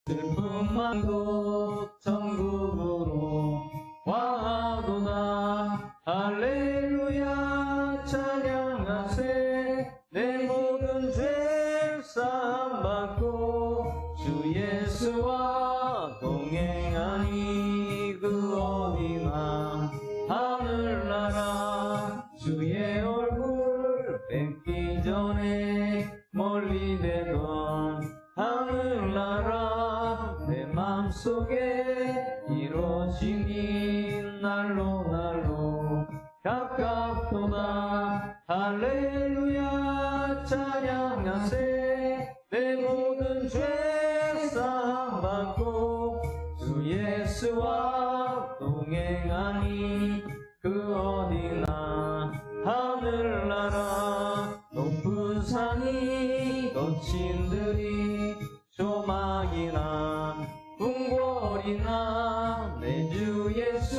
슬픔만도 천국으로 와도다. 할렐루야 찬양하세. 내 모든 죄 사함 받고 주 예수와 동행하니 그 어디나 하늘나라. 주의 얼굴 뵙기 전에 멀리 되던 하늘나라. 내 맘속에 이루어지니 날로 날로 가깝도다. 할렐루야 찬양하세. 내 모든 죄 사함 받고 주 예수와 동행하니 그 어디나 하늘나라. 높은 산이 거친 들이 조막이나 궁궐이나 내 주 예수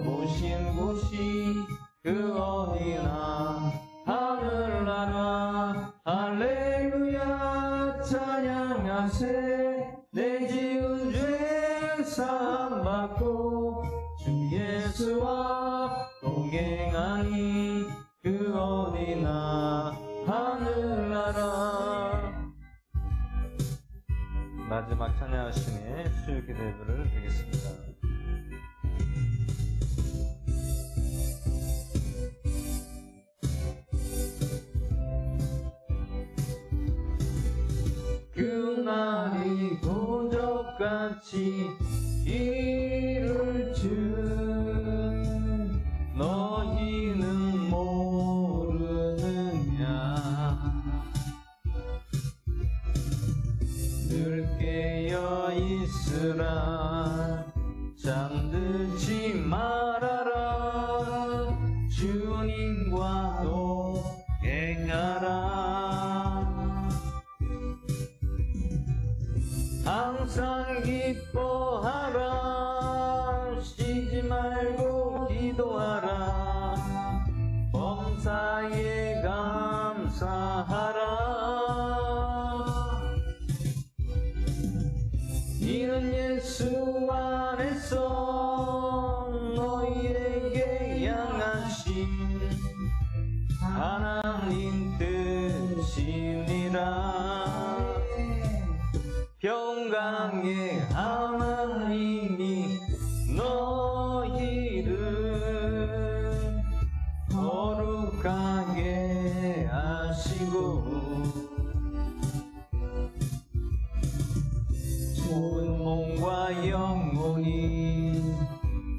모신 곳이 그 어디나 하늘나라. 할렐루야 찬양하세. 내 지은 죄 사함 받고 주 예수와 동행하니 그 어디나 하늘나라. 마지막 찬양하시니 수요기도 예배를 드리겠습니다. 그날이 도적같이 이를 줄 너희는 모르느냐. 늘 깨어 있으라. 잠들지 말아라. 주님과 동행하라. 항상 기뻐하라. 쉬지 말고 기도하라. 범사에 감사하라. 이는 예수 안에서 너희에게 향하신 하나님 뜻이니라. 평강의 하나님이 너희를 거룩하게 하시고 좋은 몸과 영혼이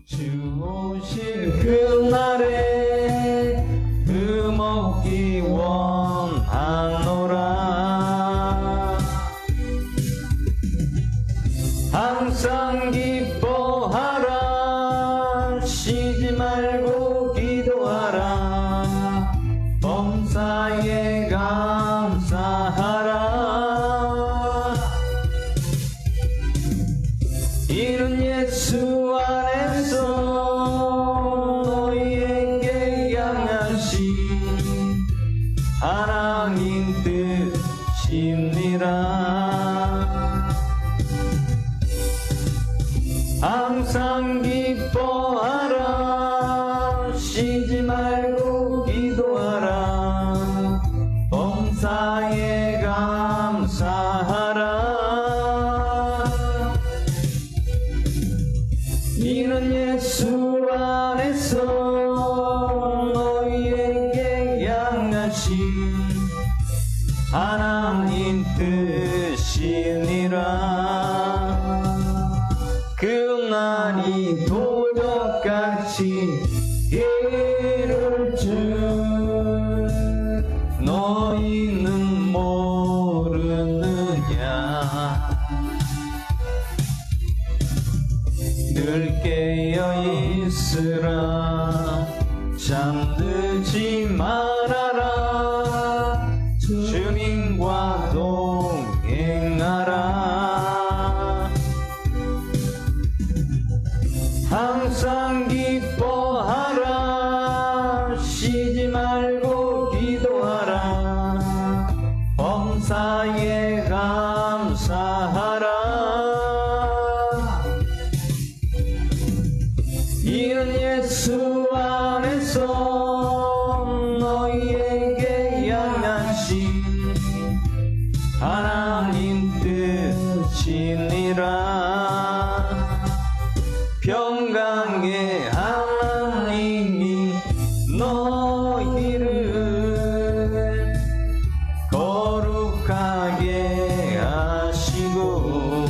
주오실 그날에 금없기 원하노라. 항상 기뻐하라. 쉬지 말고 기도하라. 범사에 감사하라. 이는 예수 안에서 너희에게 향하신 하나님 뜻이니라. 항상 기뻐하라. 쉬지 말고 기도하라. 범사에 감사하라. 이는 예수 안에서 너희에게 향하신 하나님 뜻이니라. 그날이 도적같이 이를 줄 너희는 모르느냐. 늘 깨어 있으라. 잠들지 말아라. 주님과 동행하라. 항상 기뻐하라. 쉬지 말고 기도하라. 범사에 감사하라. 평강의 하나님이 너희를 거룩하게 하시고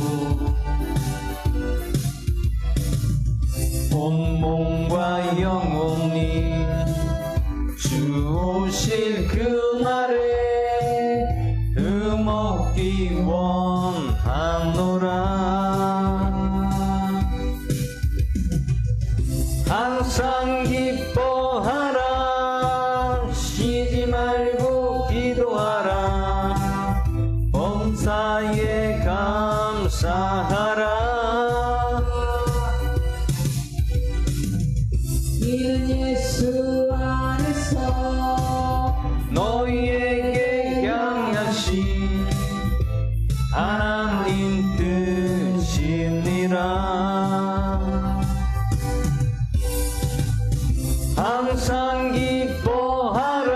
온 몸과 영혼이 주 오실 그날에 흠없기 원하노라. 항상 기뻐하라. 쉬지 말고 기도하라. 범사에 감사하라. 이는 예수 안에서 너희에게 향하신 하나님 뜻이니라. 항상 기뻐하라.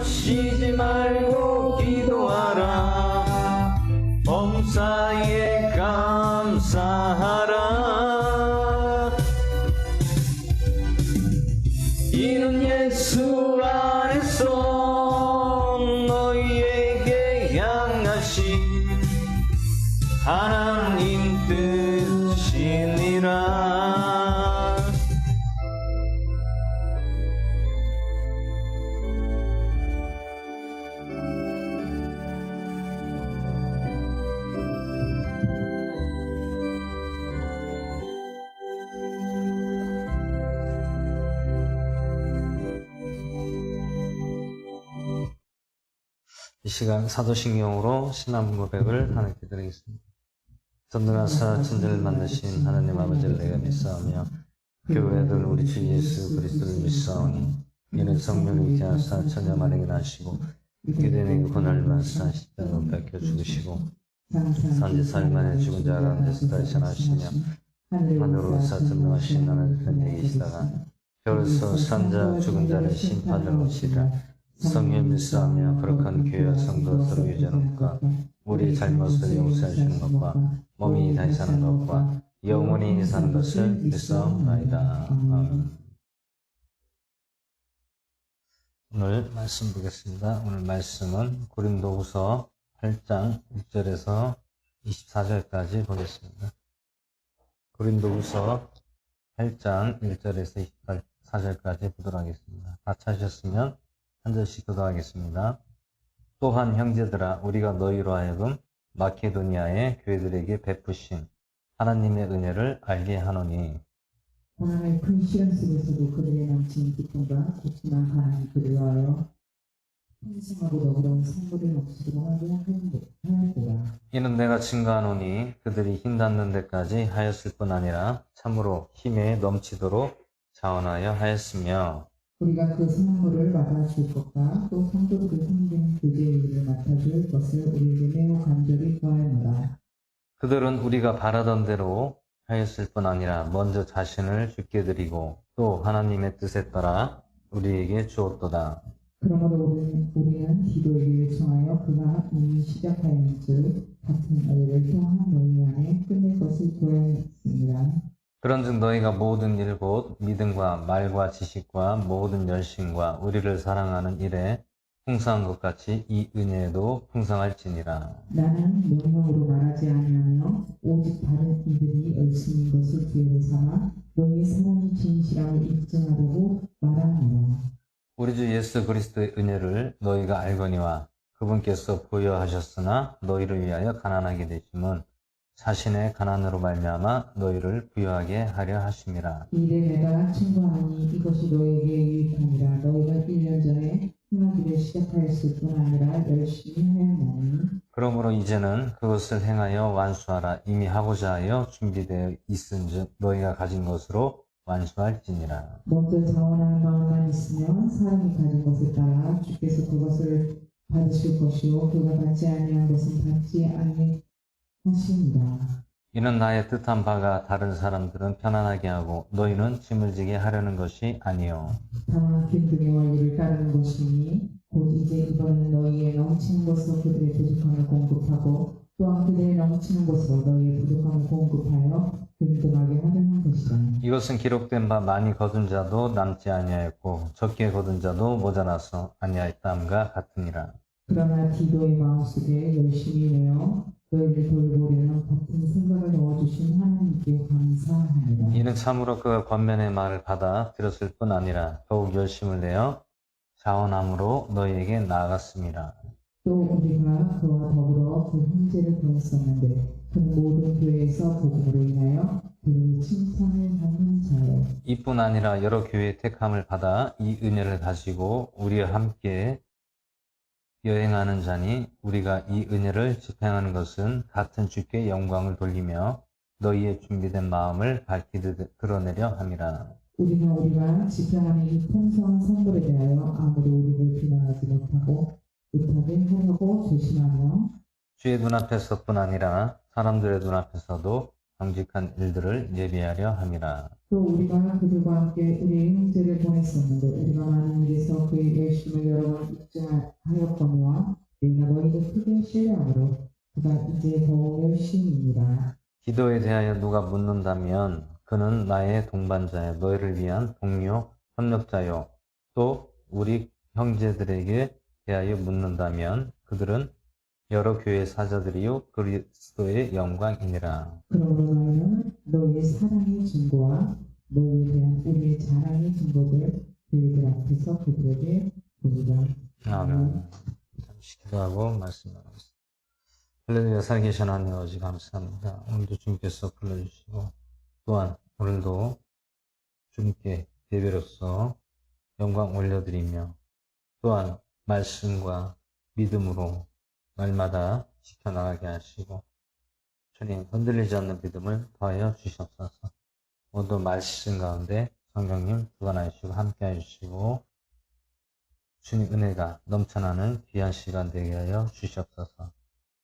쉬지 말고 기도하라. 범사에 감사하라. 이는 예수 안에서 너희에게 향하신 하나님 뜻이니라. 이 시간 사도신경으로 신앙 고백을 하나님께 드리겠습니다. 전능하사 천지를 만드신 하나님 아버지를 내가 믿사오며 교회들 우리 주 예수 그리스도를 믿사오니 이는 성령을 있게 하사 천녀 마리아에게 나시고 유대인에게 고난을 받으사 십자가로 밝혀 죽으시고 산지4일 만에 죽은 자 가운데서 다시 살아나시며 하늘로 사천명하신 하나님 편에 계시다가 별에서 산자 죽은 자를 심판으로 오시리라. 성령 믿사오며 거룩한 교회와 성도 서로 유지하는 것과 우리 잘못을 용서해 주는 것과 몸이 다시 사는 것과 영원히 사는 것을 믿사옵나이다. 아멘. 오늘 말씀 보겠습니다. 오늘 말씀은 고린도후서 8장 1절에서 24절까지 보겠습니다. 고린도후서 8장 1절에서 24절까지 보도록 하겠습니다. 다 찾으셨으면 한 절씩 기도하겠습니다. 또한 형제들아 우리가 너희로 하여금 마케도니아의 교회들에게 베푸신 하나님의 은혜를 알게 하노니 고난의 큰 시련 속에서도 그들의 넘치는 기쁨과 깊지만 하나님 그들을 위하여 평생하고 더불어 성물을 몫으로 하게 하였도다. 이는 내가 증거하노니 그들이 힘 닿는 데까지 하였을 뿐 아니라 참으로 힘에 넘치도록 자원하여 하였으며 우리가 그 선물을 받아줄 것과 또 성도들을 섬기는 그들의 일을 맡아줄 것을 우리에게 매우 간절히 구하노라. 그들은 우리가 바라던 대로 하였을 뿐 아니라 먼저 자신을 주께 드리고 또 하나님의 뜻에 따라 우리에게 주었도다. 그러므로 우리는 기도에게 요청하여 그가 이미 시작하였을 같은 의를 또한 너희 안에 끝낼 것을 구하였습니다. 그런즉 너희가 모든 일 곧 믿음과 말과 지식과 모든 열심과 우리를 사랑하는 일에 풍성한 것 같이 이 은혜에도 풍성할지니라. 나는 명령으로 말하지 아니하며 오직 다른 이들이 열심인 것을 기회로 삼아 너희 사랑이 진실함을 입증하려고 말하노라. 우리 주 예수 그리스도의 은혜를 너희가 알거니와 그분께서 부여하셨으나 너희를 위하여 가난하게 되심은 자신의 가난으로 말미암아 너희를 부여하게 하려 하심이라. 이를 내가 증거하니 이것이 너희에게 유익하니라. 너희가 1년 전에 행하기를 시작하였을 뿐 아니라 열심히 하였나니 그러므로 이제는 그것을 행하여 완수하라. 이미 하고자 하여 준비되어 있은즉 너희가 가진 것으로 완수할지니라. 먼저 자원하는 마음만 있으면 사람이 가진 것에 따라 주께서 그것을 받으실 것이요 그가 받지 아니한 것은 받지 아니하시니라. 이는 나의 뜻한 바가 다른 사람들은 편안하게 하고 너희는 짐을 지게 하려는 것이 아니요 다만 균등의 원리를 따르는 것이니 곧 이제 이번은 너희의 넘치는 것으로 그들의 부족함을 공급하고 또한 그들의 넘치는 곳으로 너희의 부족함을 공급하여 든든하게 하려는 것이라. 이것은 기록된 바 많이 거둔 자도 남지 아니하였고 적게 거둔 자도 모자라서 아니하였다함과 같으니라. 그러나 디도의 마음속에 열심히 내어 너희를 돌보려는 같은 생각을 넣어주신 하나님께 감사하니라. 이는 참으로 그가 권면의 말을 받아 들었을 뿐 아니라 더욱 열심을 내어 자원함으로 너희에게 나아갔습니다. 또 우리가 그와 더불어 그 형제를 보냈었는데 그는 모든 교회에서 복음으로 인하여 그의 칭찬을 받는 자요. 이뿐 아니라 여러 교회의 택함을 받아 이 은혜를 가지고 우리와 함께 여행하는 자니 우리가 이 은혜를 집행하는 것은 같은 주께 영광을 돌리며 너희의 준비된 마음을 밝히 드러내려 함이라. 우리는 우리가 집행하는 이 풍성한 선물에 대하여 아무도 우리를 비난하지 못하게 하려고 조심하며 주의 눈앞에서뿐 아니라 사람들의 눈앞에서도 정직한 일들을 예비하려 함이라. 또 우리가 그들과 함께 우리의 형제를 보냈었는데 우리가 많은 일에서 그의 열심을 여러 번 입증하였거니와 우리가 너희를 크게 신뢰함으로 그가 이제 더욱 열심입니다. 기도에 대하여 누가 묻는다면 그는 나의 동반자여 너희를 위한 동료, 협력자요. 또 우리 형제들에게 대하여 묻는다면 그들은 여러 교회 사자들이요 그리스도의 영광이니라. 그러므로 너희는 너희의 사랑의 증거와 너희에 대한 우리의 자랑의 증거를 그들들 앞에서 그들에게 보이라. 아멘. 잠시 기도하고 말씀 나누겠습니다. 할렐루야. 살아계신 하나님 아버지 감사합니다. 오늘도 주님께서 불러주시고 또한 오늘도 주님께 예배로서 영광 올려드리며 또한 말씀과 믿음으로 날마다 지켜나가게 하시고 주님 흔들리지 않는 믿음을 더하여 주시옵소서. 오늘도 말씀 가운데 성령님 주관하여 주시고 함께하여 주시고 주님 은혜가 넘쳐나는 귀한 시간 되게 하여 주시옵소서.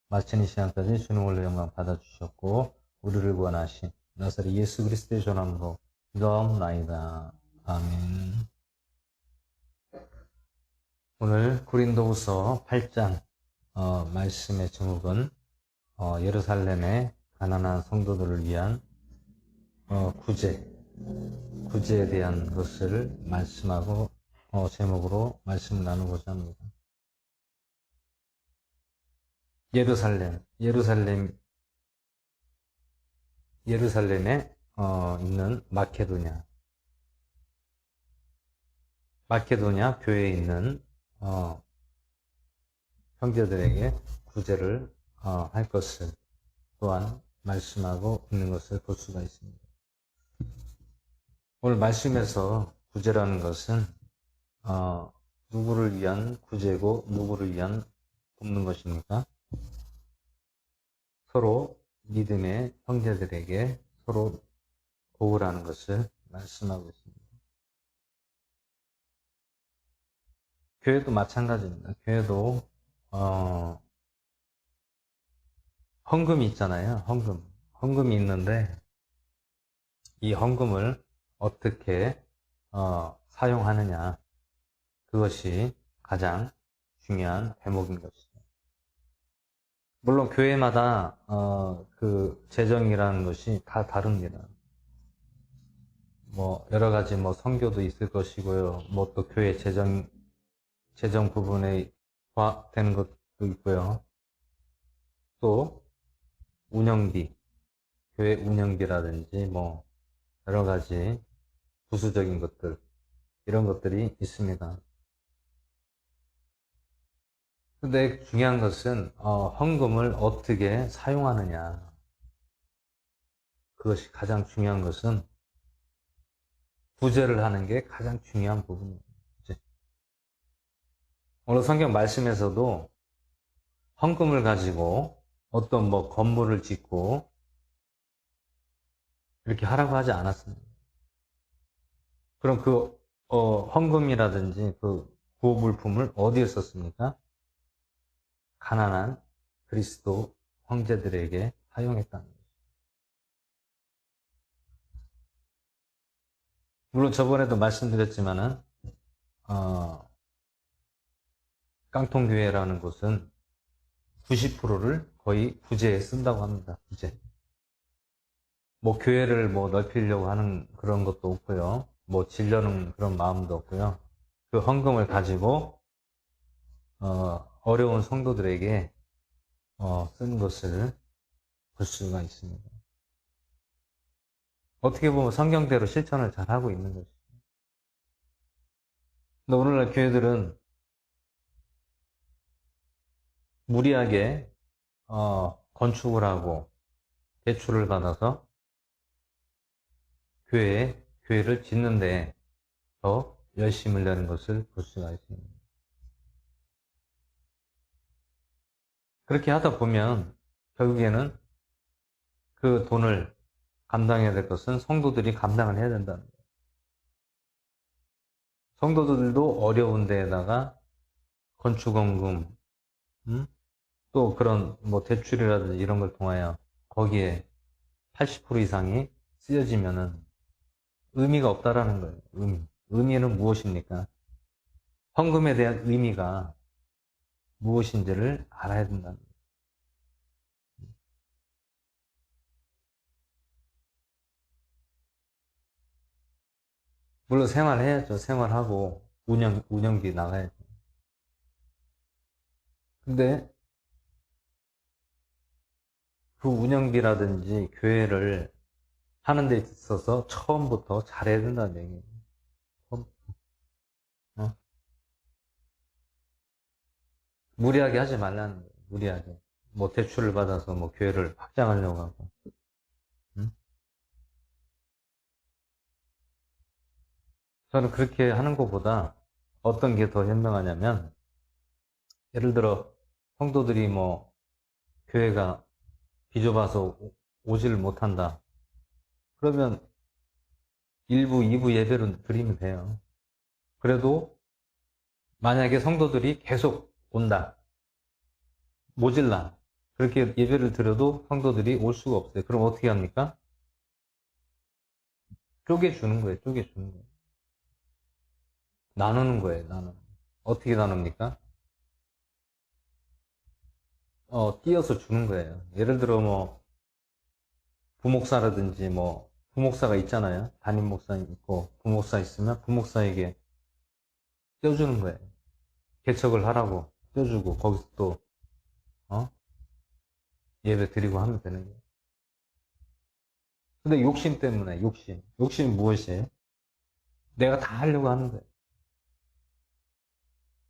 마치는 시간까지 주님 홀로 영광 받아주셨고 우리를 구원하신 나사렛 예수 그리스도의 전함으로 기도하옵나이다. 아멘. 오늘 고린도후서 8장 말씀의 제목은 예루살렘의 가난한 성도들을 위한 구제에 대한 것을 말씀하고 제목으로 말씀을 나누고자 합니다. 예루살렘에 있는 마케도냐 교회에 있는 형제들에게 구제를 할 것을 또한 말씀하고 있는 것을 볼 수가 있습니다. 오늘 말씀에서 구제라는 것은 누구를 위한 구제고 누구를 위한 돕는 것입니까? 서로 믿음의 형제들에게 서로 도우라는 것을 말씀하고 있습니다. 교회도 마찬가지입니다. 교회도 헌금이 있잖아요. 헌금이 있는데 이 헌금을 어떻게 사용하느냐, 그것이 가장 중요한 대목인 것이죠. 물론 교회마다 그 재정이라는 것이 다 다릅니다. 뭐 여러 가지 뭐 선교도 있을 것이고요. 뭐 또 교회 재정 부분에 되는 것도 있고요. 또 운영비, 교회 운영비라든지 뭐 여러 가지 부수적인 것들, 이런 것들이 있습니다. 근데 중요한 것은 헌금을 어떻게 사용하느냐. 그것이 가장 중요한 것은 구제를 하는 게 가장 중요한 부분입니다. 오늘 성경 말씀에서도 헌금을 가지고 어떤 뭐 건물을 짓고 이렇게 하라고 하지 않았습니다. 그럼 그 헌금이라든지 그 구호물품을 어디에 썼습니까? 가난한 그리스도 형제들에게 사용했다는 거죠. 물론 저번에도 말씀드렸지만은 깡통교회라는 곳은 90%를 거의 부재에 쓴다고 합니다. 부재. 뭐 교회를 뭐 넓히려고 하는 그런 것도 없고요. 뭐 질려는 그런 마음도 없고요. 그 헌금을 가지고 어려운 성도들에게 쓰는 것을 볼 수가 있습니다. 어떻게 보면 성경대로 실천을 잘 하고 있는 것이죠. 근데 오늘날 교회들은 무리하게 건축을 하고 대출을 받아서 교회를 짓는데 더 열심을 내는 것을 볼 수가 있습니다. 그렇게 하다 보면 결국에는 그 돈을 감당해야 될 것은 성도들이 감당을 해야 된다는 거예요. 성도들도 어려운 데에다가 건축원금, 또 그런 뭐 대출이라든지 이런 걸 통하여 거기에 80% 이상이 쓰여지면은 의미가 없다라는 거예요. 의미는 무엇입니까? 헌금에 대한 의미가 무엇인지를 알아야 된다는 거예요. 물론 생활해야죠. 생활하고 운영비 나가야죠. 근데 그 운영비라든지 교회를 하는 데 있어서 처음부터 잘해야 된다는 얘기예요. 무리하게 하지 말라는 거예요. 무리하게. 뭐 대출을 받아서 뭐 교회를 확장하려고 하고. 저는 그렇게 하는 것보다 어떤 게 더 현명하냐면, 예를 들어 성도들이 뭐 교회가 비좁아서 오지를 못한다. 그러면 1부, 2부 예배로 드리면 돼요. 그래도 만약에 성도들이 계속 온다. 모질라. 그렇게 예배를 드려도 성도들이 올 수가 없어요. 그럼 어떻게 합니까? 쪼개주는 거예요. 쪼개주는 거예요. 나누는 거예요. 어떻게 나눕니까? 띄어서 주는 거예요. 예를 들어 뭐 부목사라든지 뭐 부목사가 있잖아요. 담임 목사 있고 부목사 있으면 부목사에게 떼어주는 거예요. 개척을 하라고 떼어주고 거기서 또 예배 드리고 하면 되는 거예요. 근데 욕심 때문에 욕심이 무엇이에요? 내가 다 하려고 하는 거예요.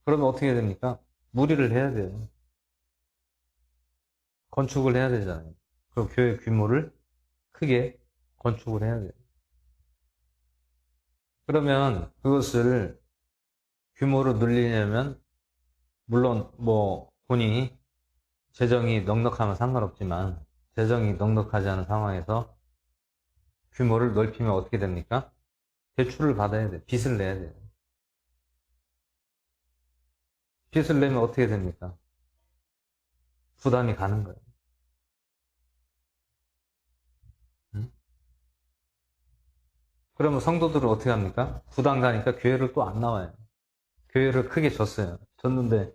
그러면 어떻게 해야 됩니까? 무리를 해야 돼요. 건축을 해야 되잖아요. 그럼 교회 규모를 크게 건축을 해야 돼요. 그러면 그것을 규모로 늘리려면 물론 뭐 돈이 재정이 넉넉하면 상관없지만 재정이 넉넉하지 않은 상황에서 규모를 넓히면 어떻게 됩니까? 대출을 받아야 돼요. 빚을 내야 돼요. 빚을 내면 어떻게 됩니까? 부담이 가는 거예요. 그러면 성도들은 어떻게 합니까? 부담 가니까 교회를 또 안 나와요. 교회를 크게 줬어요. 줬는데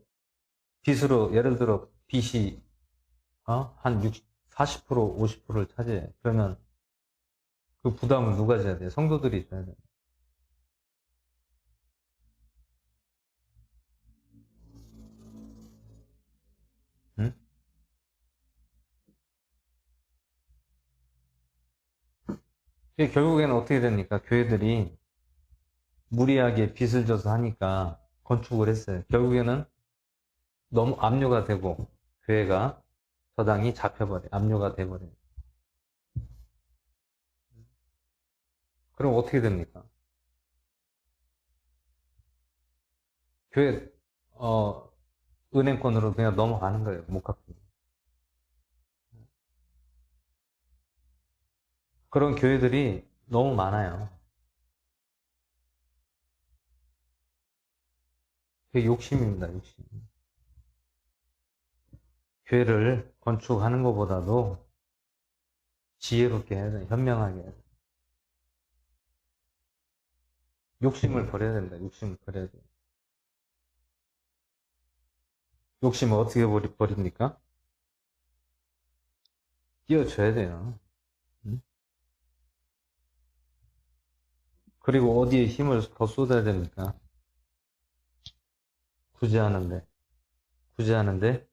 빚으로 예를 들어 빚이 한 40%, 50%를 차지해요. 그러면 그 부담을 누가 져야 돼요? 성도들이 져야 돼요. 응? 결국에는 어떻게 됩니까? 교회들이 무리하게 빚을 져서 하니까 건축을 했어요. 결국에는 너무 압류가 되고 교회가 저당이 잡혀버려요. 압류가 돼버려요. 그럼 어떻게 됩니까? 교회 은행권으로 그냥 넘어가는 거예요. 못 갚고. 그런 교회들이 너무 많아요. 그게 욕심입니다. 욕심. 교회를 건축하는 것보다도 지혜롭게 해야 돼요. 현명하게 해야 돼요. 욕심을 버려야 된다. 욕심을 버려야 돼요. 욕심을 어떻게 버립니까? 띄워줘야 돼요. 응? 그리고 어디에 힘을 더 쏟아야 됩니까? 구제하는데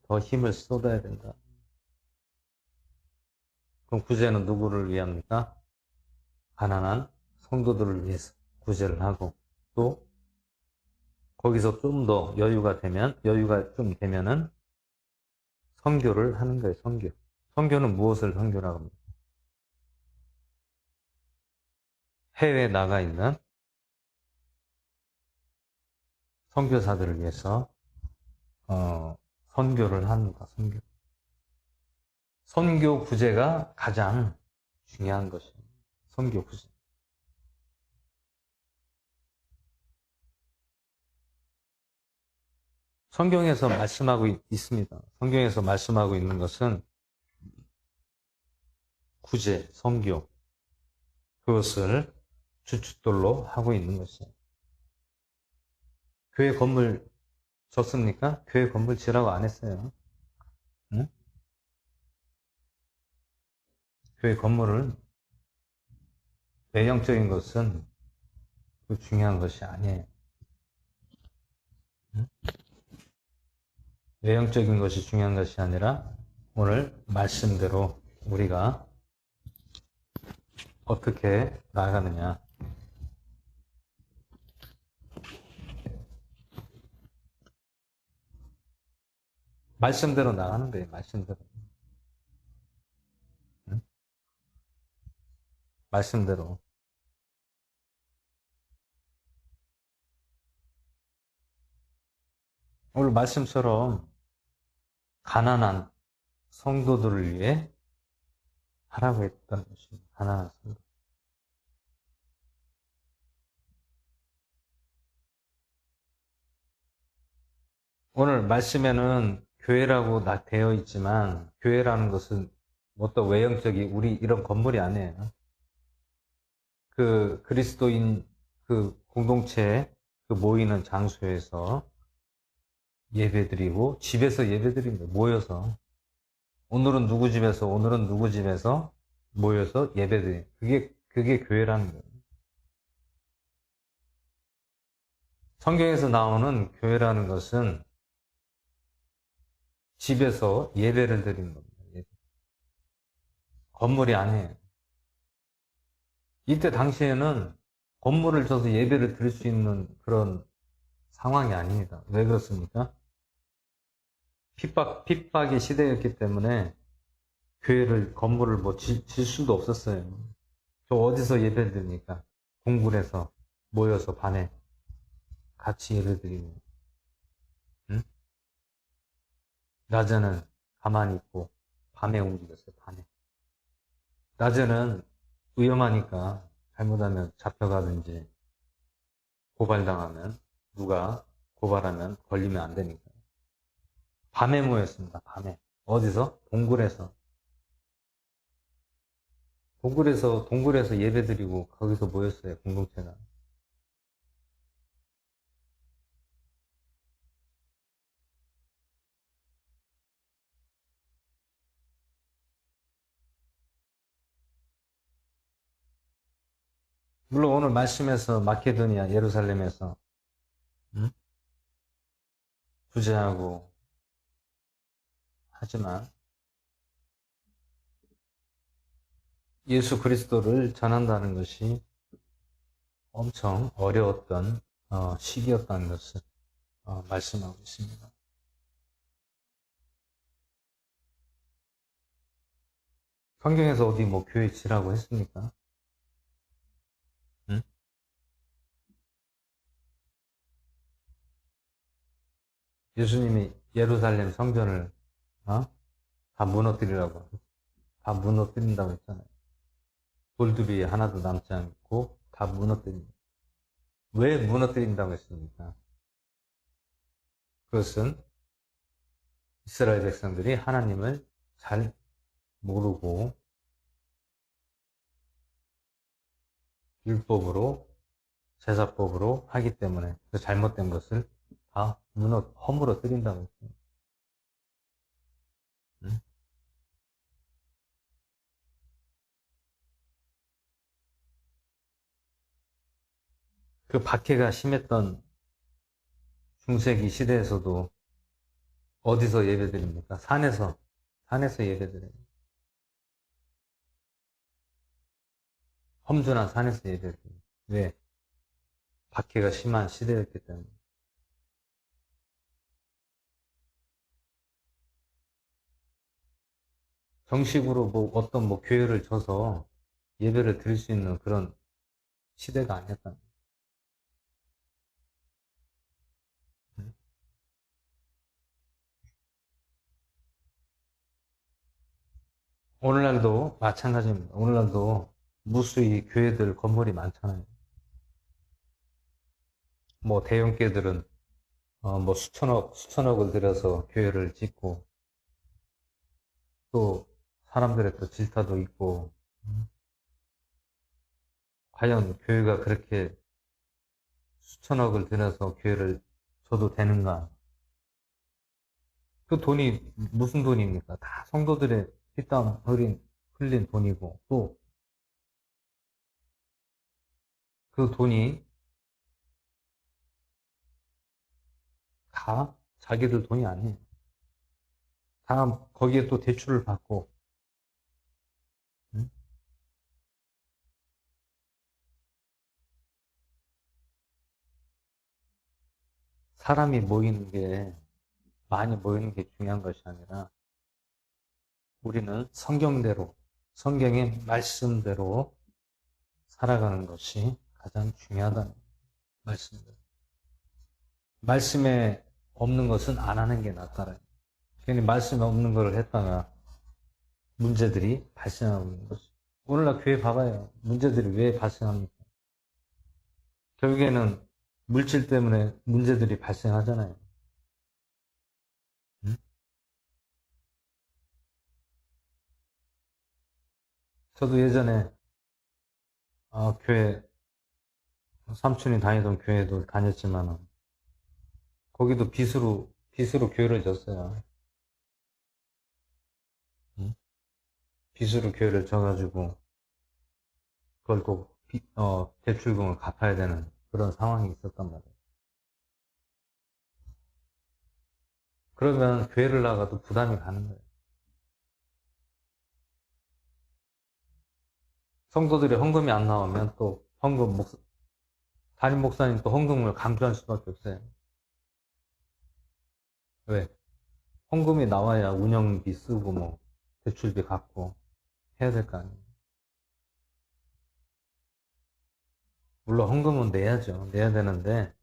더 힘을 쏟아야 된다. 그럼 구제는 누구를 위합니까? 가난한 성도들을 위해서 구제를 하고, 또 거기서 좀 더 여유가 좀 되면은 선교를 하는 거예요. 선교는 무엇을 선교라고 합니까? 해외에 나가 있는 선교사들을 위해서 선교를 합니다. 선교 구제가 가장 중요한 것이에요. 선교 구제. 성경에서 말씀하고 있습니다. 성경에서 말씀하고 있는 것은 구제, 선교, 그것을 주춧돌로 하고 있는 것이에요. 교회 건물 졌습니까? 교회 건물 지으라고 안 했어요. 응? 교회 건물은 외형적인 것은 그 중요한 것이 아니에요. 응? 외형적인 것이 중요한 것이 아니라 오늘 말씀대로 우리가 어떻게 나아가느냐. 말씀대로 나가는 거예요. 말씀대로. 응? 말씀대로. 오늘 말씀처럼 가난한 성도들을 위해 하라고 했던 것입니다. 가난한 성도. 오늘 말씀에는 교회라고 되어 있지만 교회라는 것은 어떤 외형적인 우리 이런 건물이 아니에요. 그 그리스도인 그 공동체 그 모이는 장소에서 예배드리고 집에서 예배드립니다. 모여서 오늘은 누구 집에서 모여서 예배드려요. 그게 교회라는 거예요. 성경에서 나오는 교회라는 것은 집에서 예배를 드리는 겁니다. 건물이 아니에요. 이때 당시에는 건물을 줘서 예배를 드릴 수 있는 그런 상황이 아닙니다. 왜 그렇습니까? 핍박의 시대였기 때문에 교회를, 건물을 질 수도 없었어요. 저 어디서 예배를 드립니까? 궁굴에서 모여서 밤에 같이 예배 드리고, 응? 낮에는 가만히 있고, 밤에 움직였어요, 밤에. 낮에는 위험하니까 잘못하면 잡혀가든지 고발당하면 누가 고발하면 걸리면 안 되니까. 밤에 모였습니다, 밤에. 어디서? 동굴에서 예배드리고 거기서 모였어요, 공동체가. 물론 오늘 말씀에서 마케도니아, 예루살렘에서 구제하고 하지만 예수 그리스도를 전한다는 것이 엄청 어려웠던 시기였다는 것을 말씀하고 있습니다. 성경에서 어디 교회 지라고 했습니까? 응? 예수님이 예루살렘 성전을 다 무너뜨리라고, 다 무너뜨린다고 했잖아요. 돌들이 하나도 남지 않고 다 무너뜨립니다. 왜 무너뜨린다고 했습니까? 그것은 이스라엘 백성들이 하나님을 잘 모르고 율법으로, 제사법으로 하기 때문에 그 잘못된 것을 다 허물어뜨린다고 했습니다. 그 박해가 심했던 중세기 시대에서도 어디서 예배드립니까? 산에서 예배드려요. 험준한 산에서 예배드려요. 왜? 박해가 심한 시대였기 때문에. 정식으로 어떤 교회를 져서 예배를 드릴 수 있는 그런 시대가 아니었다. 오늘날도 마찬가지입니다. 오늘날도 무수히 교회들 건물이 많잖아요. 대형 교회들은 수천억을 들여서 교회를 짓고, 또 사람들의 또 질타도 있고, 과연 교회가 그렇게 수천억을 들여서 교회를 줘도 되는가? 그 돈이 무슨 돈입니까? 다 성도들의 피땀 흘린 돈이고, 또 그 돈이 다 자기들 돈이 아니에요. 다 거기에 또 대출을 받고, 응? 사람이 많이 모이는 게 중요한 것이 아니라, 우리는 성경의 말씀대로 살아가는 것이 가장 중요하다는 말씀입니다. 말씀에 없는 것은 안 하는 게 낫다라는. 괜히 말씀에 없는 걸 했다가 문제들이 발생하고 있는 것이. 오늘날 교회 봐봐요. 문제들이 왜 발생합니까? 결국에는 물질 때문에 문제들이 발생하잖아요. 응? 저도 예전에 교회, 삼촌이 다니던 교회도 다녔지만, 거기도 빚으로 교회를 졌어요. 응? 빚으로 교회를 져가지고, 그걸 꼭, 대출금을 갚아야 되는 그런 상황이 있었단 말이에요. 그러면 교회를 나가도 부담이 가는 거예요. 성도들이 헌금이 안 나오면 또 담임 목사님 또 헌금을 강조할 수밖에 없어요. 왜? 헌금이 나와야 운영비 쓰고 대출비 갚고 해야 될 거 아니에요. 물론 헌금은 내야죠. 내야 되는데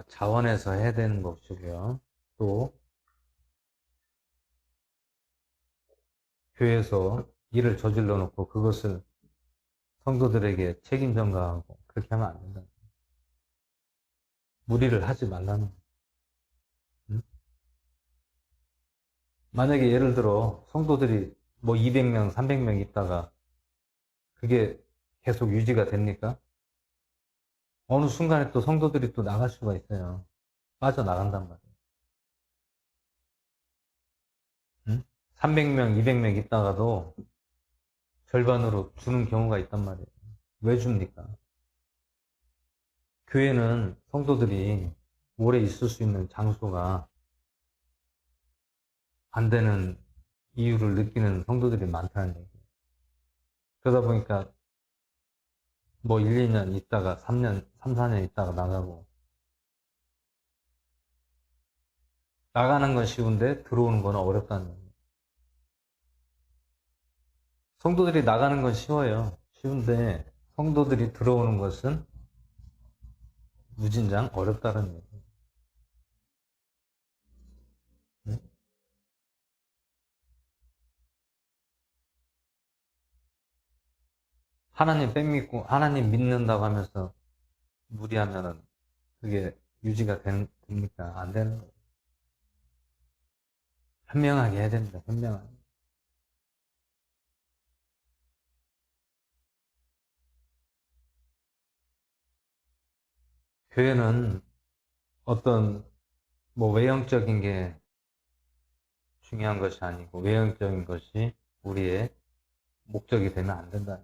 자원해서 해야 되는 것이고요. 또 교회에서 일을 저질러 놓고 그것을 성도들에게 책임 전가하고 그렇게 하면 안 된다. 무리를 하지 말라는 거예요. 응? 만약에 예를 들어 성도들이 200명, 300명 있다가 그게 계속 유지가 됩니까? 어느 순간에 또 성도들이 또 나갈 수가 있어요. 빠져나간단 말이에요. 응? 300명, 200명 있다가도 절반으로 주는 경우가 있단 말이에요. 왜 줍니까? 교회는 성도들이 오래 있을 수 있는 장소가 안 되는 이유를 느끼는 성도들이 많다는 얘기예요. 그러다 보니까 1, 2년 있다가 3, 4년 있다가 나가고, 나가는 건 쉬운데 들어오는 건 어렵다는 거예요. 성도들이 나가는 건 쉬워요. 쉬운데 성도들이 들어오는 것은 무진장 어렵다는 얘기예요. 네? 하나님 빽 믿고 하나님 믿는다고 하면서 무리하면은 그게 유지가 됩니까? 안 되는 거예요. 현명하게 해야 됩니다. 현명하게. 교회는 어떤 외형적인 게 중요한 것이 아니고 외형적인 것이 우리의 목적이 되면 안 된다.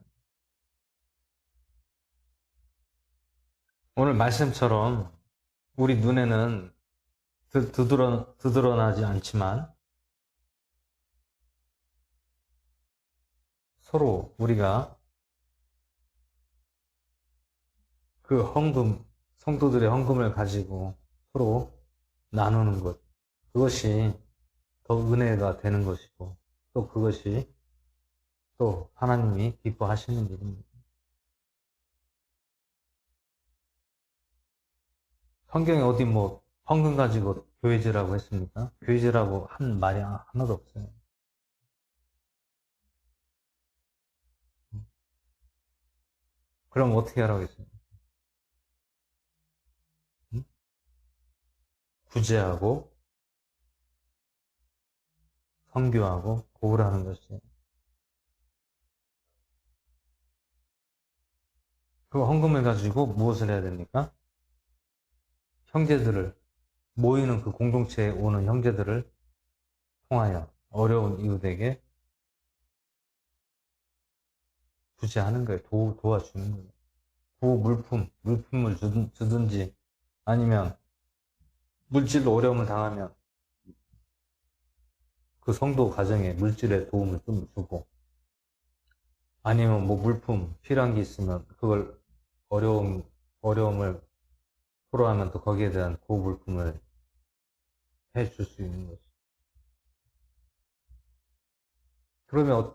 오늘 말씀처럼 우리 눈에는 드러나지 않지만 서로 우리가 그 헌금, 성도들의 헌금을 가지고 서로 나누는 것, 그것이 더 은혜가 되는 것이고, 또 그것이 또 하나님이 기뻐하시는 일입니다. 성경에 어디 뭐 헌금 가지고 교회제라고 했습니까? 교회제라고 한 말이 하나도 없어요. 그럼 어떻게 하라고 했어요? 구제하고 선교하고 고울하는 것이, 그 헌금을 가지고 무엇을 해야 됩니까? 형제들을, 모이는 그 공동체에 오는 형제들을 통하여 어려운 이웃에게 구제하는 거예요. 도와주는 거예요. 물품을 주든지, 아니면 물질로 어려움을 당하면 그 성도 가정에 물질의 도움을 좀 주고, 아니면 뭐 물품 필요한 게 있으면 그걸 어려움을 토로하면 또 거기에 대한 그 물품을 해줄 수 있는 거죠. 그러면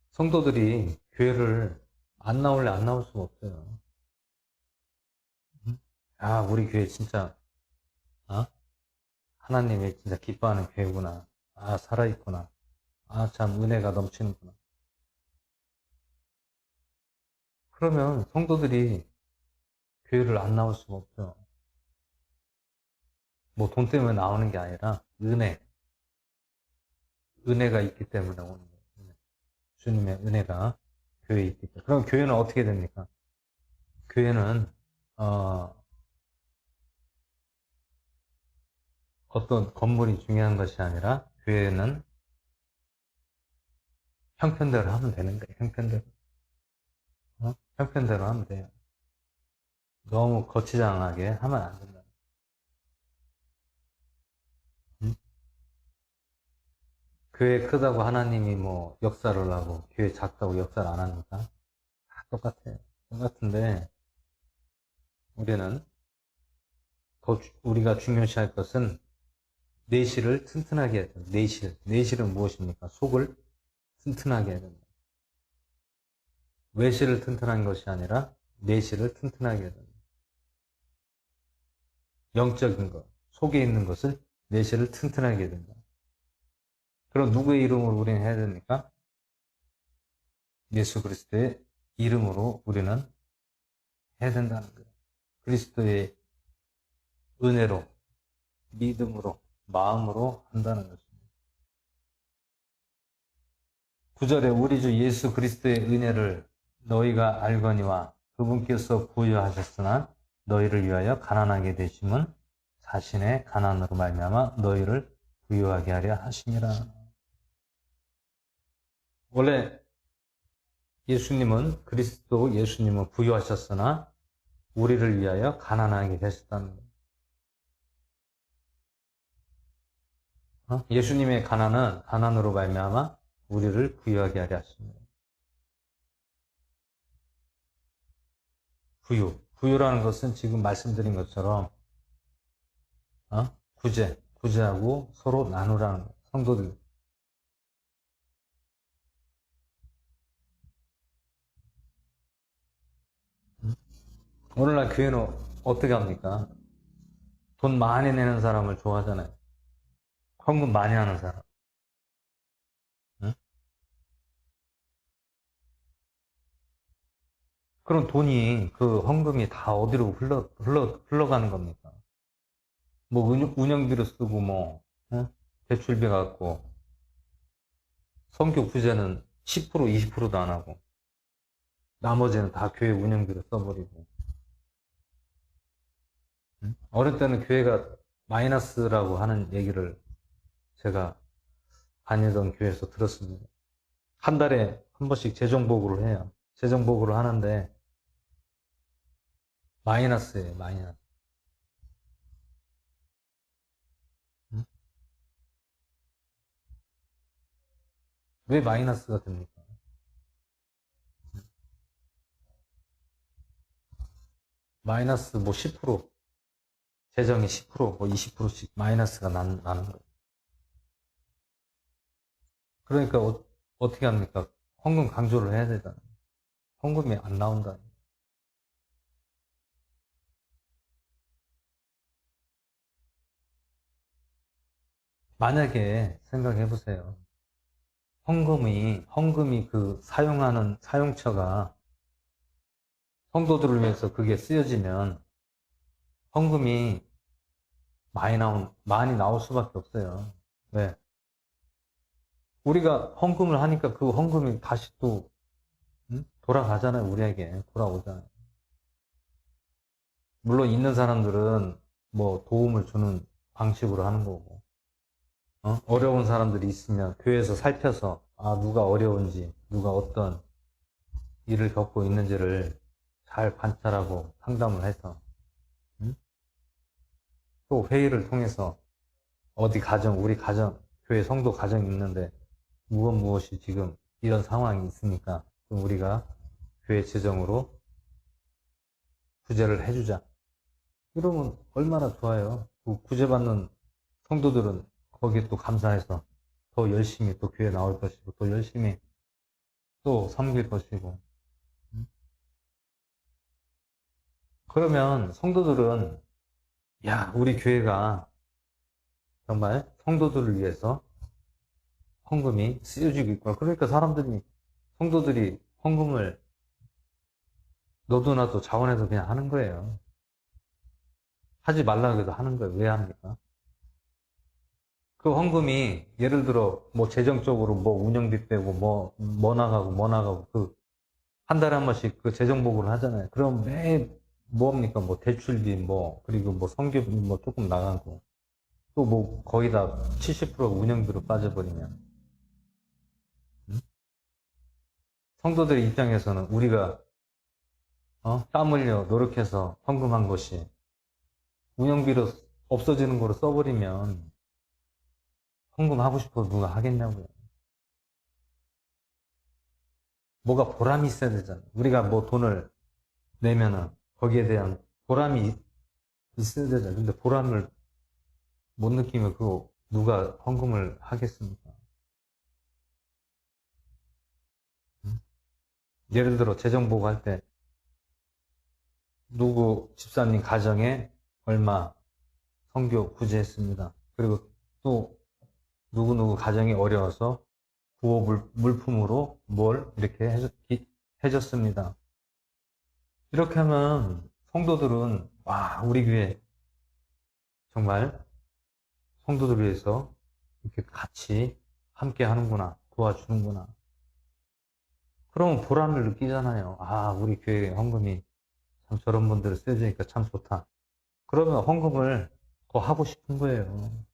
성도들이 교회를 안 나올래 안 나올 수가 없어요. 아, 우리 교회 진짜 하나님이 진짜 기뻐하는 교회구나. 아, 살아있구나. 아, 참 은혜가 넘치는구나. 그러면 성도들이 교회를 안 나올 수가 없죠. 뭐 돈 때문에 나오는 게 아니라 은혜가 있기 때문에 오는 거예요. 주님의 은혜가 교회에 있기 때문에. 그럼 교회는 어떻게 됩니까? 교회는 어떤 건물이 중요한 것이 아니라 교회는 형편대로 하면 되는 거예요. 형편대로. 형편대로 하면 돼요. 너무 거치장하게 하면 안 된다. 교회 크다고 하나님이 뭐 역사를 하고 교회 작다고 역사를 안 합니까? 다 똑같아요. 똑같은데 우리는 우리가 중요시할 것은 내실을 튼튼하게 해야 된다. 내실은 무엇입니까? 속을 튼튼하게 해야 된다. 외실을 튼튼한 것이 아니라 내실을 튼튼하게 해야 된다. 영적인 것, 속에 있는 것을 내실을 튼튼하게 해야 된다. 그럼 누구의 이름으로 우리는 해야 됩니까? 예수 그리스도의 이름으로 우리는 해야 된다는 거예요. 그리스도의 은혜로, 믿음으로, 마음으로 한다는 것입니다. 9절에 우리 주 예수 그리스도의 은혜를 너희가 알거니와 그분께서 부여하셨으나 너희를 위하여 가난하게 되심은 자신의 가난으로 말미암아 너희를 부유하게 하려 하심이라. 원래 예수님은 부유하셨으나 우리를 위하여 가난하게 되셨다는 거예요. 예수님의 가난은 가난으로 말미암아 우리를 부유하게 하려 하십니다. 부유라는 것은 지금 말씀드린 것처럼 구제하고 서로 나누라는 거예요. 성도들. 오늘날 교회는 어떻게 합니까? 돈 많이 내는 사람을 좋아하잖아요. 헌금 많이 하는 사람. 응? 그럼 돈이, 그 헌금이 다 어디로 흘러가는 겁니까? 뭐 운영비로 쓰고 뭐 대출비 갖고 선교 구제는 10% 20%도 안 하고 나머지는 다 교회 운영비로 써버리고. 어릴 때는 교회가 마이너스라고 하는 얘기를 제가 다니던 교회에서 들었습니다. 한 달에 한 번씩 재정보고를 해요. 재정보고를 하는데 마이너스예요, 마이너스. 응? 왜 마이너스가 됩니까? 마이너스 뭐 10%, 재정이 10%, 뭐 20%씩 마이너스가 나는 거예요. 그러니까 어떻게 합니까? 헌금 강조를 해야 되잖아요. 헌금이 안 나온다. 만약에 생각해 보세요. 헌금이 그 사용하는 사용처가 성도들을 위해서 그게 쓰여지면 헌금이 많이 나올 수밖에 없어요. 왜? 우리가 헌금을 하니까 그 헌금이 다시 또 돌아가잖아요. 우리에게 돌아오잖아요. 물론 있는 사람들은 뭐 도움을 주는 방식으로 하는 거고, 어려운 사람들이 있으면 교회에서 살펴서 누가 어려운지, 누가 어떤 일을 겪고 있는지를 잘 관찰하고 상담을 해서 또 회의를 통해서 우리 가정, 교회 성도 가정이 있는데 무엇이 지금 이런 상황이 있으니까 좀 우리가 교회 재정으로 구제를 해주자. 이러면 얼마나 좋아요. 그 구제받는 성도들은 거기에 또 감사해서 더 열심히 또 교회 나올 것이고 또 열심히 또 섬길 것이고. 그러면 성도들은 우리 교회가 정말 성도들을 위해서 헌금이 쓰여지고 있구나. 그러니까 성도들이 헌금을 너도 나도 자원해서 그냥 하는 거예요. 하지 말라고 해도 하는 거예요. 왜 합니까? 그 헌금이 예를 들어 뭐 재정적으로 뭐 운영비 빼고 뭐 나가고 그 한 달에 한 번씩 그 재정 보고를 하잖아요. 그럼 뭡니까? 뭐 대출비 그리고 뭐 성교비 조금 나가고 또 뭐 거의 다 70%가 운영비로 빠져버리면 성도들의 입장에서는 우리가 땀 흘려 노력해서 헌금한 것이 운영비로 없어지는 거로 써버리면 헌금하고 싶어도 누가 하겠냐고요. 뭐가 보람이 있어야 되잖아요. 우리가 뭐 돈을 내면은 거기에 대한 보람이 있어야 되잖아요. 근데 보람을 못 느끼면 그거 누가 헌금을 하겠습니까? 예를 들어 재정 보고할 때 누구 집사님 가정에 얼마 선교 구제했습니다. 그리고 또 누구 가정이 어려워서 구호 물품으로 뭘 이렇게 해줬습니다. 이렇게 하면 성도들은 우리 교회 정말 성도들을 위해서 이렇게 같이 함께 하는구나, 도와주는구나. 그러면 보람을 느끼잖아요. 우리 교회 헌금이 참 저런 분들을 쓰여주니까 참 좋다. 그러면 헌금을 더 하고 싶은 거예요.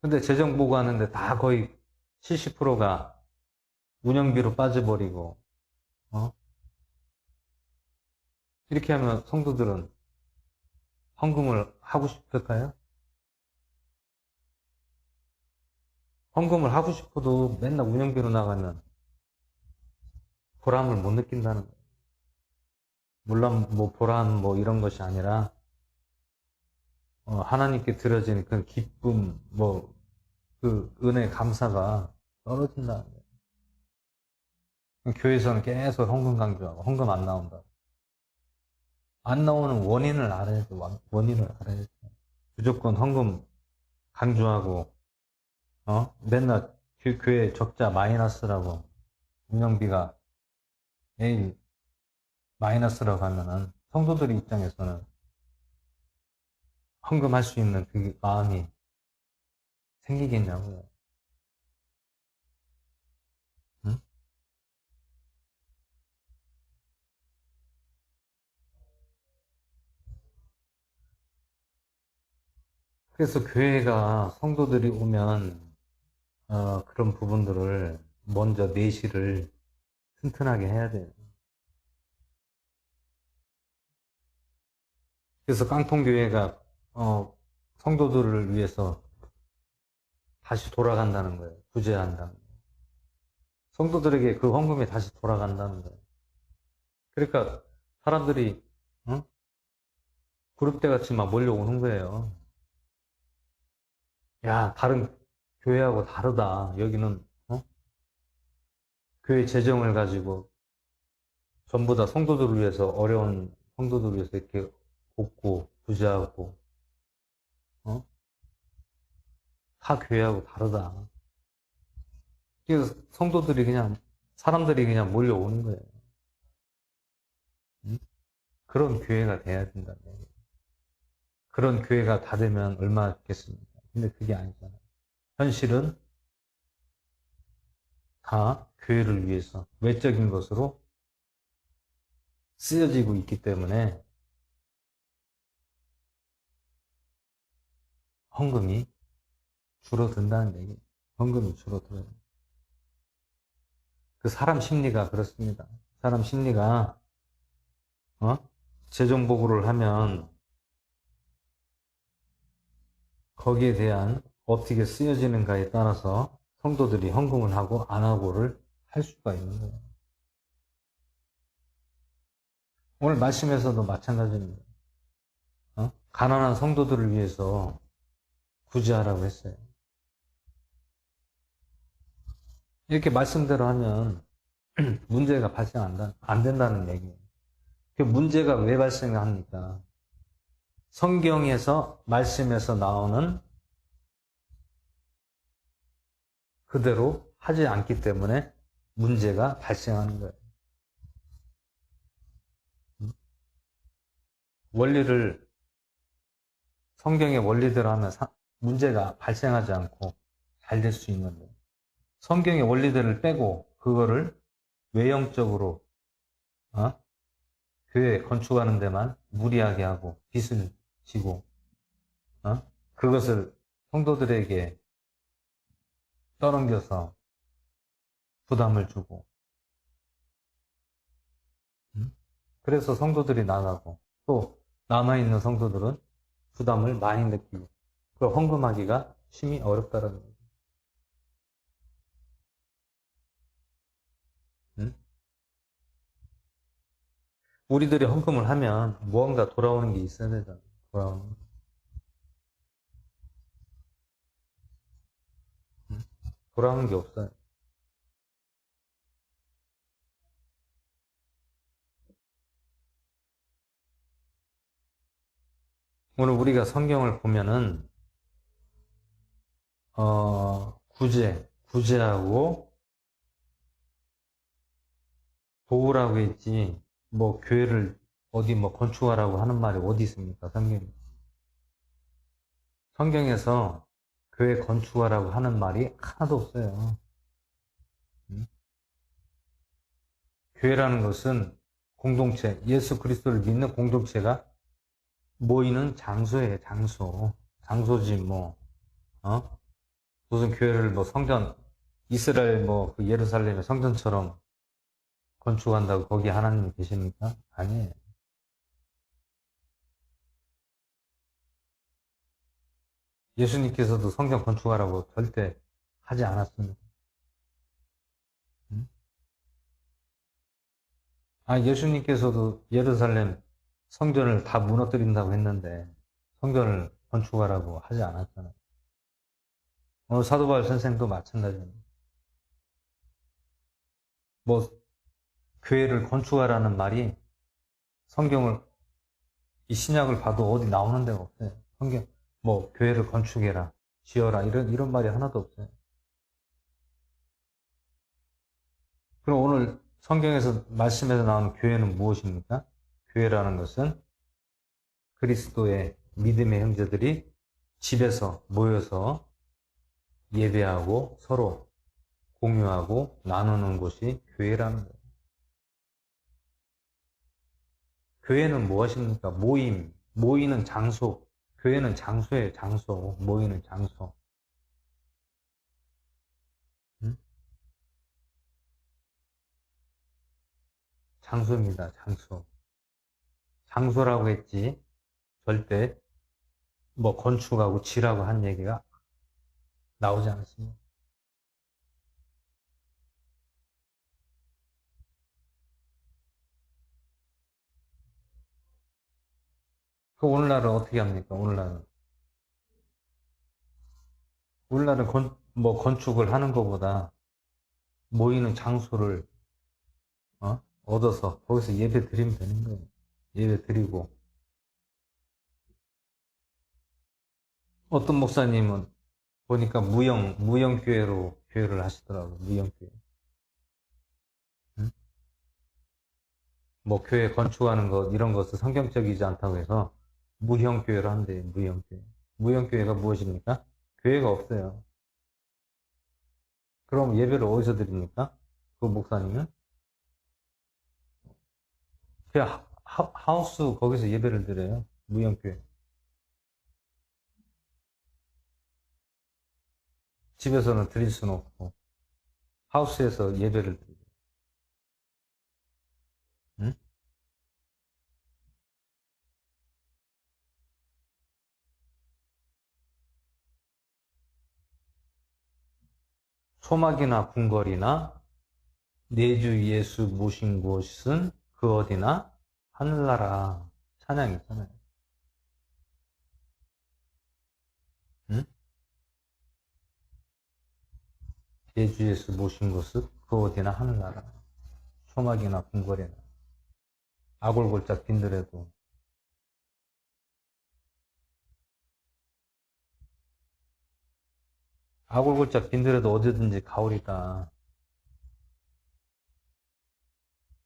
근데 재정 보고 하는데 다 거의 70%가 운영비로 빠져버리고, 이렇게 하면 성도들은 헌금을 하고 싶을까요? 헌금을 하고 싶어도 맨날 운영비로 나가면 보람을 못 느낀다는 거예요. 물론 보람 이런 것이 아니라 하나님께 드려진 그 기쁨 그 은혜 감사가 떨어진다는 거예요. 교회에서는 계속 헌금 강조하고 헌금 안 나온다. 안 나오는 원인을 알아야 돼. 원인을 알아야 돼. 무조건 헌금 강조하고 맨날 교회 적자 마이너스라고 운영비가 매일 마이너스라고 하면은 성도들의 입장에서는 헌금할 수 있는 그 마음이 생기겠냐고요. 응? 그래서 교회가 성도들이 오면 그런 부분들을 먼저 내실을 튼튼하게 해야 돼요. 그래서 깡통교회가 성도들을 위해서 다시 돌아간다는 거예요. 구제한다는 거예요. 성도들에게 그 헌금이 다시 돌아간다는 거예요. 그러니까 사람들이 그룹대 같이 막 몰려오는 거예요. 야, 다른 교회하고 다르다. 여기는 교회 재정을 가지고 전부 다 성도들을 위해서, 어려운 성도들을 위해서 이렇게 돕고 구제하고 타 교회하고 다르다. 그래서 성도들이 그냥, 사람들이 그냥 몰려오는 거예요. 그런 교회가 돼야 된다는 얘기예요. 그런 교회가 다 되면 얼마나 좋겠습니까? 근데 그게 아니잖아요. 현실은 다 교회를 위해서 외적인 것으로 쓰여지고 있기 때문에 헌금이 줄어든다는 얘기예요. 헌금이 줄어들어요. 그 사람 심리가 그렇습니다. 사람 심리가 재정보고를 하면 거기에 대한 어떻게 쓰여지는가에 따라서 성도들이 헌금을 하고 안 하고를 할 수가 있는 거예요. 오늘 말씀에서도 마찬가지입니다. 가난한 성도들을 위해서 구제하라고 했어요. 이렇게 말씀대로 하면 문제가 발생 안 된다는 얘기예요. 그 문제가 왜 발생합니까? 성경에서, 말씀에서 나오는 그대로 하지 않기 때문에 문제가 발생하는 거예요. 원리를, 성경의 원리대로 하면 문제가 발생하지 않고 잘 될 수 있는데, 성경의 원리들을 빼고 그거를 외형적으로 교회 건축하는 데만 무리하게 하고 빚을 지고 그것을 성도들에게 떠넘겨서 부담을 주고 그래서 성도들이 나가고 또 남아있는 성도들은 부담을 많이 느끼고 그걸 헌금하기가 심히 어렵다는 거예요. 우리들이 헌금을 하면 무언가 돌아오는 게 있어야 되잖아. 돌아오는 거. 돌아오는 게 없어요. 오늘 우리가 성경을 보면은 구제하고 도우라고 했지 뭐 교회를 어디 뭐 건축하라고 하는 말이 어디 있습니까? 성경에서 교회 건축하라고 하는 말이 하나도 없어요. 교회라는 것은 공동체, 예수 그리스도를 믿는 공동체가 모이는 장소예요. 장소지 뭐 무슨 교회를 뭐 성전, 이스라엘 뭐 그 예루살렘의 성전처럼 건축한다고 거기 하나님이 계십니까? 아니에요. 예수님께서도 성전 건축하라고 절대 하지 않았습니다. 예수님께서도 예루살렘 성전을 다 무너뜨린다고 했는데 성전을 건축하라고 하지 않았잖아요. 오늘 사도 바울 선생도 마찬가지입니다. 뭐 교회를 건축하라는 말이 성경을 이 신약을 봐도 어디 나오는 데가 없어요. 성경 뭐 교회를 건축해라, 지어라 이런 말이 하나도 없어요. 그럼 오늘 성경에서 말씀에서 나오는 교회는 무엇입니까? 교회라는 것은 그리스도의 믿음의 형제들이 집에서 모여서 예배하고 서로 공유하고 나누는 곳이 교회라는 거예요. 교회는 무엇입니까? 모이는 장소. 교회는 장소예요, 장소. 모이는 장소. 장소입니다, 장소. 장소라고 했지. 절대 뭐 건축하고 지라고 한 얘기가 나오지 않았습니다. 그 오늘날은 어떻게 합니까? 오늘날은 뭐 건축을 하는 것보다 모이는 장소를 얻어서 거기서 예배 드리면 되는 거예요. 예배 드리고 어떤 목사님은 보니까 무형교회로 교회를 하시더라고요. 무형교회. 응? 뭐 교회 건축하는 것 이런 것은 성경적이지 않다고 해서 무형교회로 한대요. 무형교회. 무형교회가 무엇입니까? 교회가 없어요. 그럼 예배를 어디서 드립니까? 그 목사님은? 그냥 하우스 거기서 예배를 드려요. 무형교회. 집에서는 드릴 수는 없고 하우스에서 예배를 드리고. 응? 소막이나 궁궐이나 내주 예수 모신 곳은 그 어디나 하늘나라 찬양 있잖아요. 응? 내주 예수 모신 곳은 그 어디나 하늘나라. 소막이나 궁궐이나 아골골짝 빈들에도 아골골짝 빈들에도 어디든지 가오리다.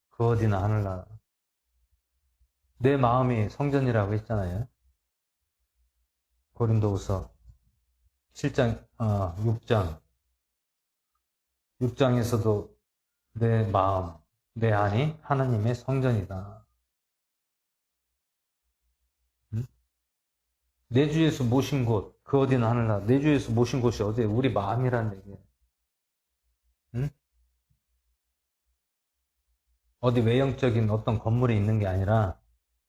그 어디나 하늘나라. 내 마음이 성전이라고 했잖아요. 고린도후서 6장에서도 내 마음, 내 안이 하나님의 성전이다. 응? 내 주에서 모신 곳, 그 어디나 하늘나라. 내 주에서 모신 곳이 어디예요? 우리 마음이라는 얘기예요. 응? 어디 외형적인 어떤 건물이 있는 게 아니라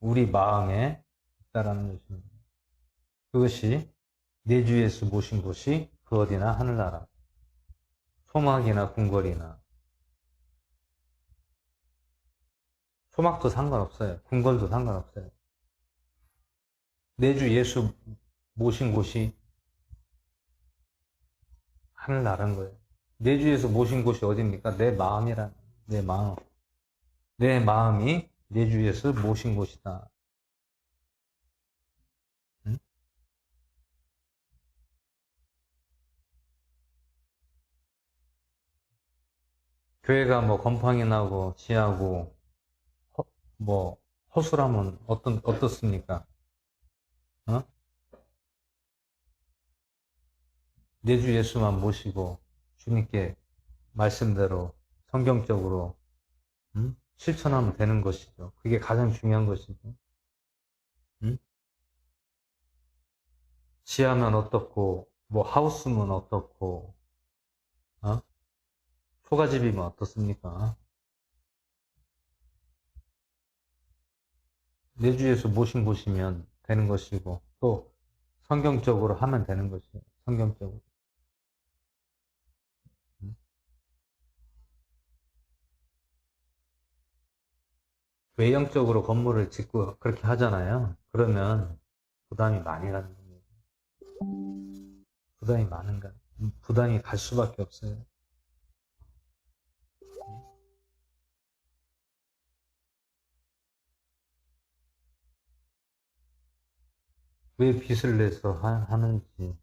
우리 마음에 있다라는 것입니다. 그것이 내 주에서 모신 곳이 그 어디나 하늘나라. 소막이나 궁궐이나. 소막도 상관없어요. 궁궐도 상관없어요. 내 주 예수 모신 곳이 하늘나라는 거예요. 내 주에서 모신 곳이 어디입니까? 내 마음이란, 내 마음. 내 마음이 내 주에서 모신 곳이다. 응? 교회가 뭐 건팡이 나고 지하고 뭐 허술하면 어떻습니까? 내 주 예수만 모시고 주님께 말씀대로 성경적으로 실천하면 되는 것이죠. 그게 가장 중요한 것이죠. 지하면 어떻고 뭐 하우스면 어떻고 초가집이면 어떻습니까? 내 주 예수 모신 곳이면 되는 것이고 또 성경적으로 하면 되는 것이에요. 성경적으로. 외형적으로 건물을 짓고 그렇게 하잖아요. 그러면 부담이 많이 가는 겁니다. 부담이 갈 수밖에 없어요. 왜 빚을 내서 하는지.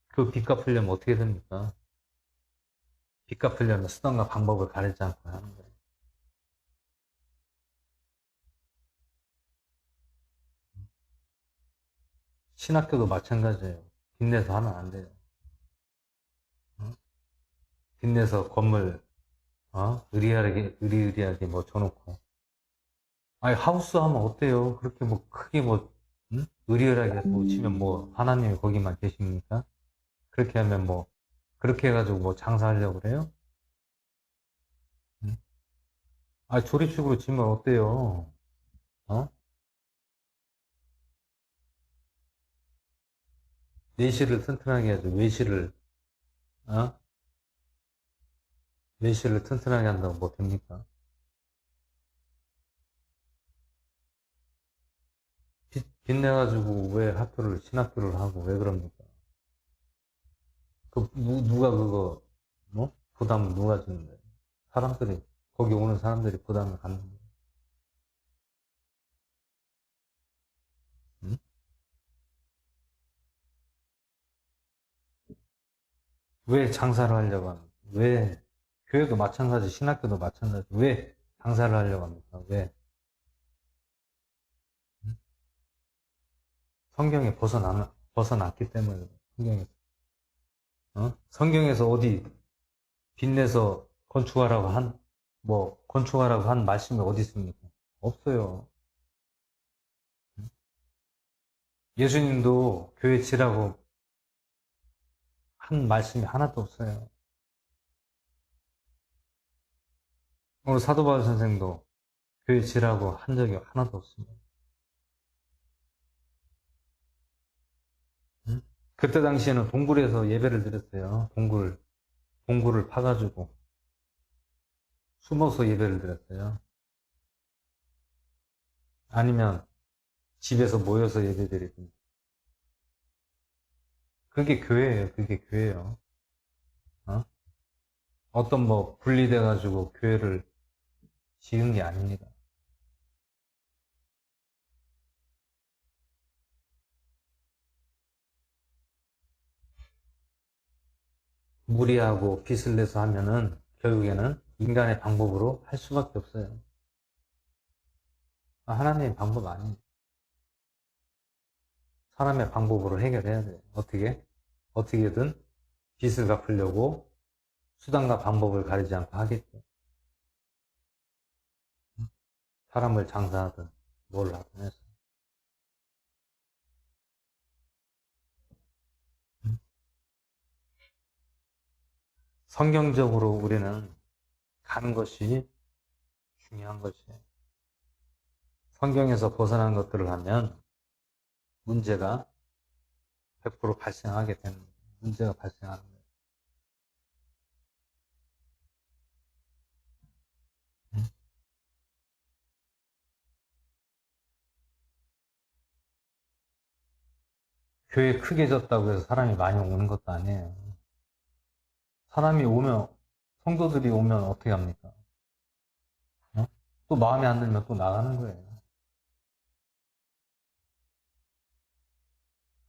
그 빚 갚으려면 어떻게 됩니까? 빚 갚으려면 수단과 방법을 가리지 않고 하는 거예요. 신학교도 마찬가지예요. 빚내서 하면 안 돼요. 빚내서 건물 의리의리하게 뭐 줘놓고 아니 하우스 하면 어때요? 그렇게 뭐 크게 뭐 의리의리하게 뭐 치면 뭐 하나님이 거기만 계십니까? 그렇게 하면 뭐 그렇게 해가지고 뭐 장사하려고 그래요? 조립식으로 지면 어때요? 어? 내실을 튼튼하게 해야죠. 어? 내실을 튼튼하게 한다고 뭐 됩니까? 빚내가지고 왜 신학교를 하고 왜 그럽니까? 누가 그거, 뭐? 부담을 누가 주는데? 거기 오는 사람들이 부담을 갖는 거예요. 응? 왜 장사를 하려고 합니까? 왜, 교회도 마찬가지, 신학교도 마찬가지, 왜 장사를 하려고 합니까? 왜? 응? 성경에 벗어났기 때문에, 성경에서 어디 빚내서 건축하라고 한 말씀이 어디 있습니까? 없어요. 예수님도 교회 지라고 한 말씀이 하나도 없어요. 오늘 사도 바울 선생도 교회 지라고 한 적이 하나도 없습니다. 응? 그때 당시에는 동굴에서 예배를 드렸어요. 동굴을 파가지고 숨어서 예배를 드렸어요. 아니면 집에서 모여서 예배 드리든지. 그게 교회예요. 그게 교회예요. 어떤 분리돼가지고 교회를 지은 게 아닙니다. 무리하고 빚을 내서 하면은 결국에는 인간의 방법으로 할 수밖에 없어요. 하나님의 방법 아니에요. 사람의 방법으로 해결해야 돼요. 어떻게든 빚을 갚으려고 수단과 방법을 가리지 않고 하겠죠. 사람을 장사하든 뭘 하든 해서. 성경적으로 우리는 가는 것이 중요한 것이에요. 성경에서 벗어난 것들을 하면 문제가 100% 발생하게 되는 거예요. 문제가 발생하는 거예요. 교회 크게 졌다고 해서 사람이 많이 오는 것도 아니에요. 성도들이 오면 어떻게 합니까? 또 마음에 안 들면 또 나가는 거예요.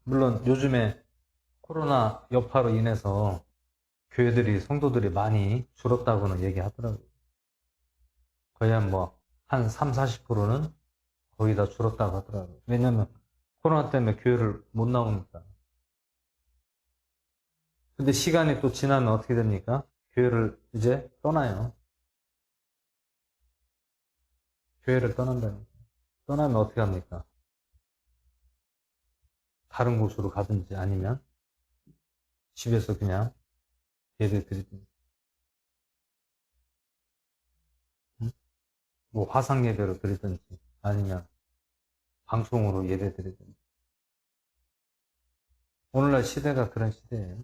물론 요즘에 코로나 여파로 인해서 성도들이 많이 줄었다고는 얘기하더라고요. 거의 한 3, 40%는 거의 다 줄었다고 하더라고요. 왜냐면 코로나 때문에 교회를 못 나오니까. 근데 시간이 또 지나면 어떻게 됩니까? 교회를 이제 떠나요. 교회를 떠난다니까. 떠나면 어떻게 합니까? 다른 곳으로 가든지 아니면 집에서 그냥 예배 드리든지. 화상 예배로 드리든지 아니면 방송으로 예배 드리든지. 오늘날 시대가 그런 시대예요.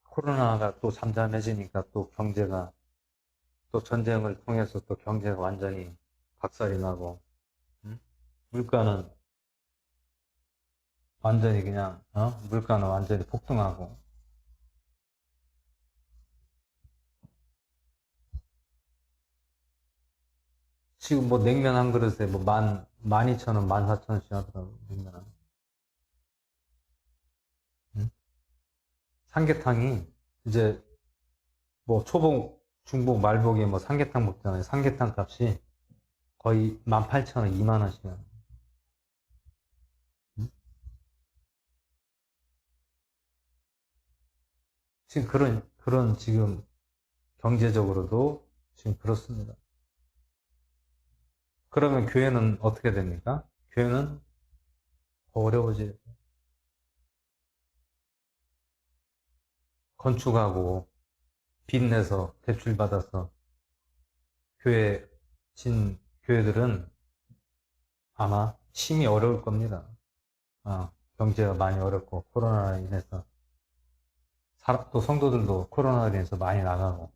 코로나가 또 잠잠해지니까 또 경제가 또 전쟁을 통해서 또 경제가 완전히 박살이 나고, 물가는 완전히 폭등하고. 지금 냉면 한 그릇에 12,000원, 14,000원씩 하더라고요, 냉면 한. 삼계탕이 이제 초복, 중복, 말복에 삼계탕 먹잖아요. 삼계탕 값이 거의 18,000원, 20,000원씩 해요. 지금 그런 지금 경제적으로도 지금 그렇습니다. 그러면 교회는 어떻게 됩니까? 교회는 더 어려워져요. 건축하고 빚 내서 대출받아서 교회 진 교회들은 아마 심히 어려울 겁니다. 경제가 많이 어렵고 코로나로 인해서 또 성도들도 코로나로 인해서 많이 나가고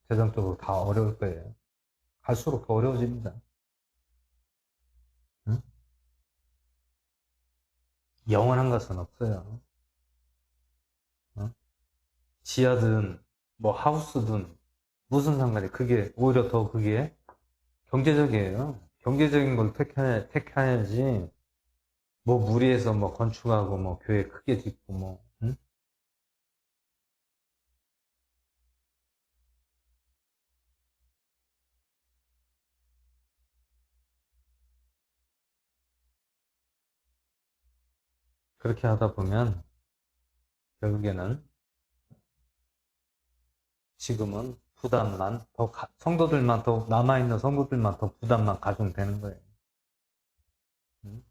재정적으로 다 어려울 거예요. 갈수록 더 어려워집니다. 응? 영원한 것은 없어요. 응? 지하든 뭐 하우스든 무슨 상관이, 그게 오히려 더 그게 경제적이에요. 경제적인 걸 택해야지 뭐 무리해서 뭐 건축하고 뭐 교회 크게 짓고 뭐 응? 그렇게 하다 보면 결국에는 지금은 부담만 더 성도들만 더 남아있는 성도들만 더 부담만 가중되는 거예요. 응?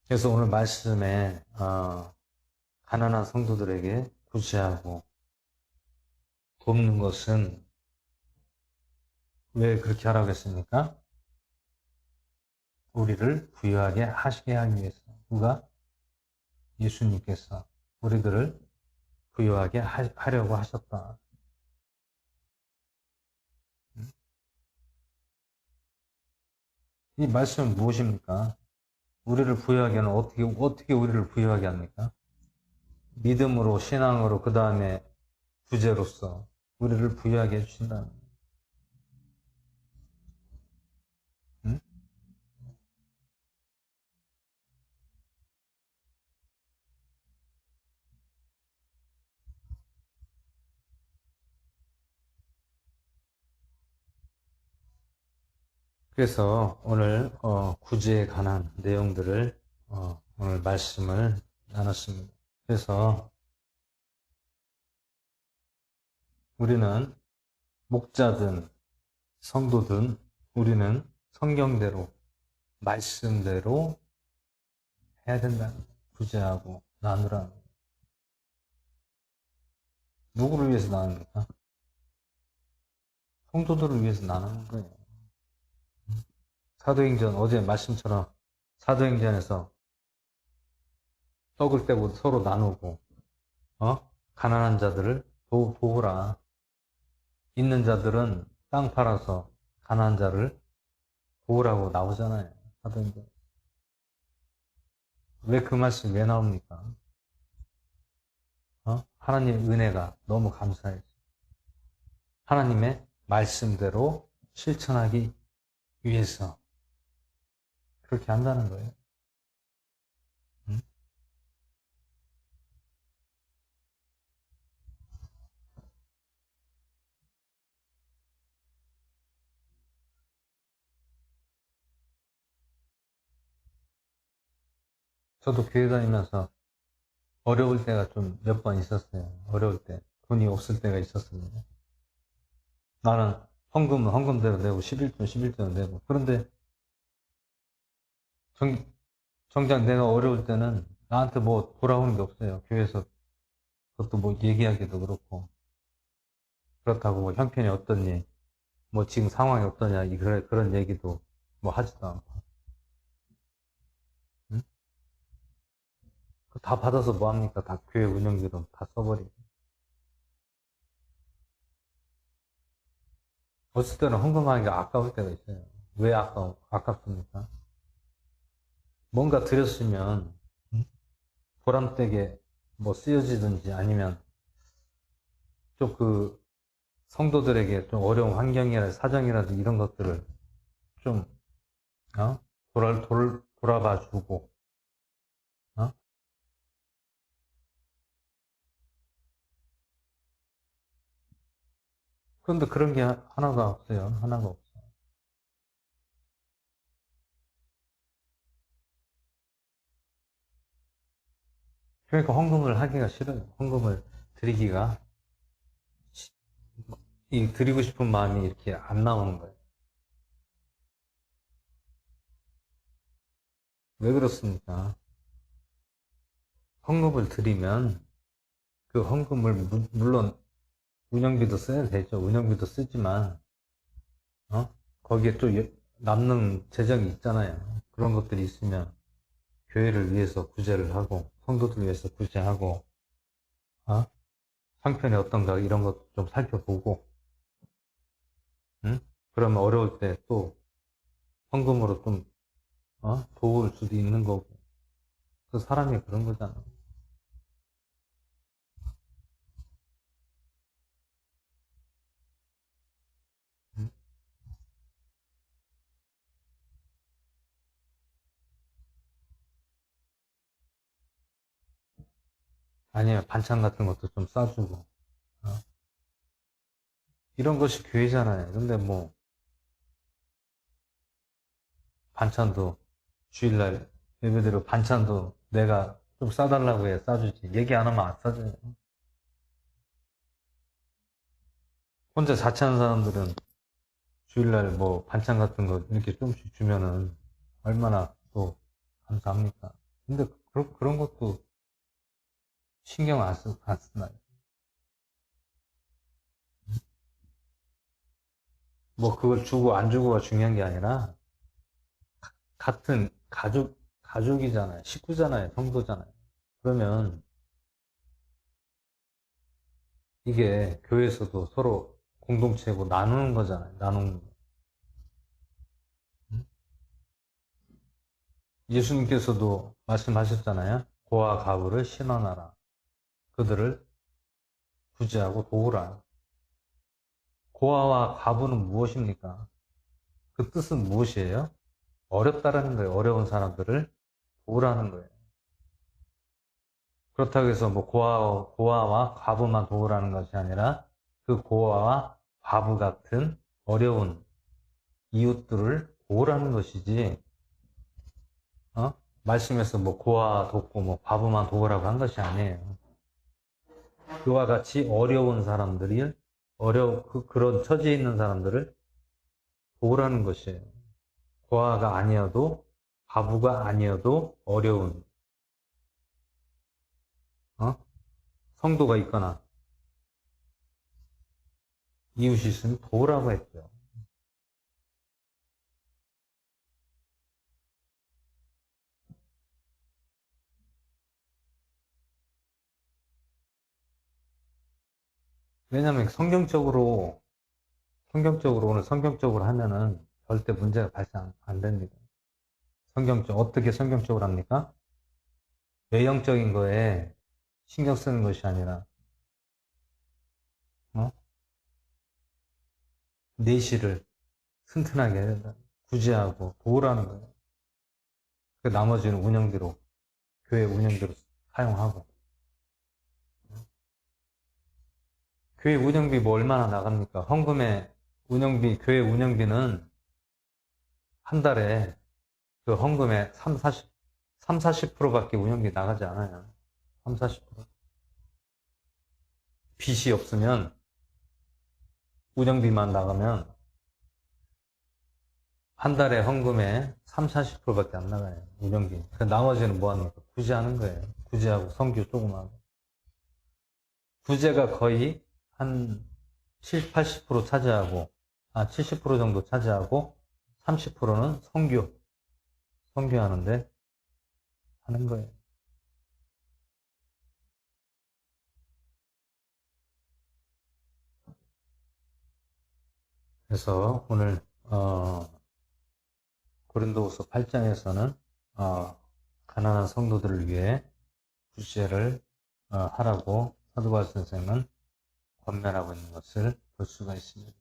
그래서 오늘 말씀에 가난한 성도들에게 구제하고 돕는 것은 왜 그렇게 하라고 했습니까? 우리를 부유하게 하시게 하기 위해서. 누가? 예수님께서 우리들을 부유하게 하려고 하셨다. 이 말씀은 무엇입니까? 우리를 부유하게 하는, 어떻게 우리를 부유하게 합니까? 믿음으로, 신앙으로, 그 다음에 구제로서 우리를 부유하게 해주신다는 거예요. 응? 그래서 오늘 구제에 관한 내용들을 오늘 말씀을 나눴습니다. 그래서 우리는 목자든 성도든 우리는 성경대로 말씀대로 해야 된다. 구제하고 나누라. 누구를 위해서 나눕니까? 성도들을 위해서 나누는 거예요. 사도행전, 어제 말씀처럼 사도행전에서 떡을 떼고 서로 나누고 가난한 자들을 도우라. 있는 자들은 땅 팔아서 가난한 자를 도우라고 나오잖아요. 사도행전. 왜 그 말씀이 왜 나옵니까? 하나님의 은혜가 너무 감사해서 하나님의 말씀대로 실천하기 위해서 그렇게 한다는 거예요. 응? 저도 교회 다니면서 어려울 때가 좀 몇 번 있었어요. 어려울 때 돈이 없을 때가 있었습니다. 나는 헌금은 헌금대로 내고 11조 내고, 그런데 정작 내가 어려울 때는 나한테 뭐 돌아오는 게 없어요. 교회에서 그것도 뭐 얘기하기도 그렇고, 그렇다고 뭐 형편이 어떠니, 뭐 지금 상황이 어떠냐, 그런 얘기도 뭐 하지도 않고. 응? 다 받아서 뭐 합니까? 다 교회 운영비로 다 써버리고. 어쩔 때는 헌금하는 게 아까울 때가 있어요. 왜 아깝습니까? 뭔가 드렸으면 보람되게 뭐 쓰여지든지, 아니면 좀 그 성도들에게 좀 어려운 환경이라든지 사정이라든지 이런 것들을 좀 돌아봐 주고, 그런데 그런 게 하나가 없어요. 하나가 없어. 그러니까 헌금을 하기가 싫어요. 헌금을 드리기가, 드리고 싶은 마음이 이렇게 안 나오는 거예요. 왜 그렇습니까? 헌금을 드리면 그 헌금을 물론 운영비도 써야 되죠. 운영비도 쓰지만 거기에 또 남는 재정이 있잖아요. 그런 것들이 있으면 교회를 위해서 구제를 하고 성도들 위해서 구제하고 형편이 어떤가 이런 것도 좀 살펴보고 그러면 어려울 때 또 헌금으로 좀 도울 수도 있는 거고 그 사람이 그런 거잖아. 응? 아니면 반찬 같은 것도 좀 싸주고 이런 것이 교회잖아요. 근데 뭐 반찬도 주일날 예배대로 반찬도 내가 좀 싸달라고 해 싸주지. 얘기 안 하면 안 싸줘요. 혼자 자취하는 사람들은 주일날 뭐 반찬 같은 거 이렇게 조금씩 주면은 얼마나 또 감사합니까? 근데 그런 것도 신경 안 쓰나요? 뭐 그걸 주고 안 주고가 중요한 게 아니라 같은 가족이잖아요. 식구잖아요. 성도잖아요. 그러면 이게 교회에서도 서로 공동체고 나누는 거잖아요. 나누는 거. 예수님께서도 말씀하셨잖아요. 고아 가부를 신원하라. 그들을 구제하고 도우라. 고아와 가부는 무엇입니까? 그 뜻은 무엇이에요? 어렵다라는 거예요. 어려운 사람들을 도우라는 거예요. 그렇다고 해서 뭐 고아와 과부만 도우라는 것이 아니라 그 고아와 과부 같은 어려운 이웃들을 도우라는 것이지, 말씀에서 뭐 고아 돕고 뭐 과부만 도우라고 한 것이 아니에요. 그와 같이 어려운 사람들이, 그런 처지에 있는 사람들을 도우라는 것이에요. 고아가 아니어도, 과부가 아니어도 어려운, 성도가 있거나 이웃이 있으면 도우라고 했죠. 왜냐하면 오늘 성경적으로 하면은 절대 문제가 발생 안 됩니다. 어떻게 성경적으로 합니까? 외형적인 거에 신경 쓰는 것이 아니라, 내실을 튼튼하게 해야 된다. 구제하고 도우라는 거예요. 그 나머지는 운영비로, 교회 운영비로 사용하고. 교회 운영비 뭐 얼마나 나갑니까? 헌금의 운영비, 교회 운영비는 한 달에 그 헌금의 40%밖에 운영비 나가지 않아요. 40%. 빚이 없으면 운영비만 나가면 한 달에 헌금의 40%밖에 안 나가요. 운영비. 그 나머지는 뭐 합니까? 구제하는 거예요. 구제하고 성교 조금 하고. 구제가 거의 한 70, 80% 차지하고, 70% 정도 차지하고, 30%는 성교하는데 하는 거예요. 그래서 오늘 고린도후서 8장에서는 가난한 성도들을 위해 구제를 하라고 사도 바울 선생은 권면하고 있는 것을 볼 수가 있습니다.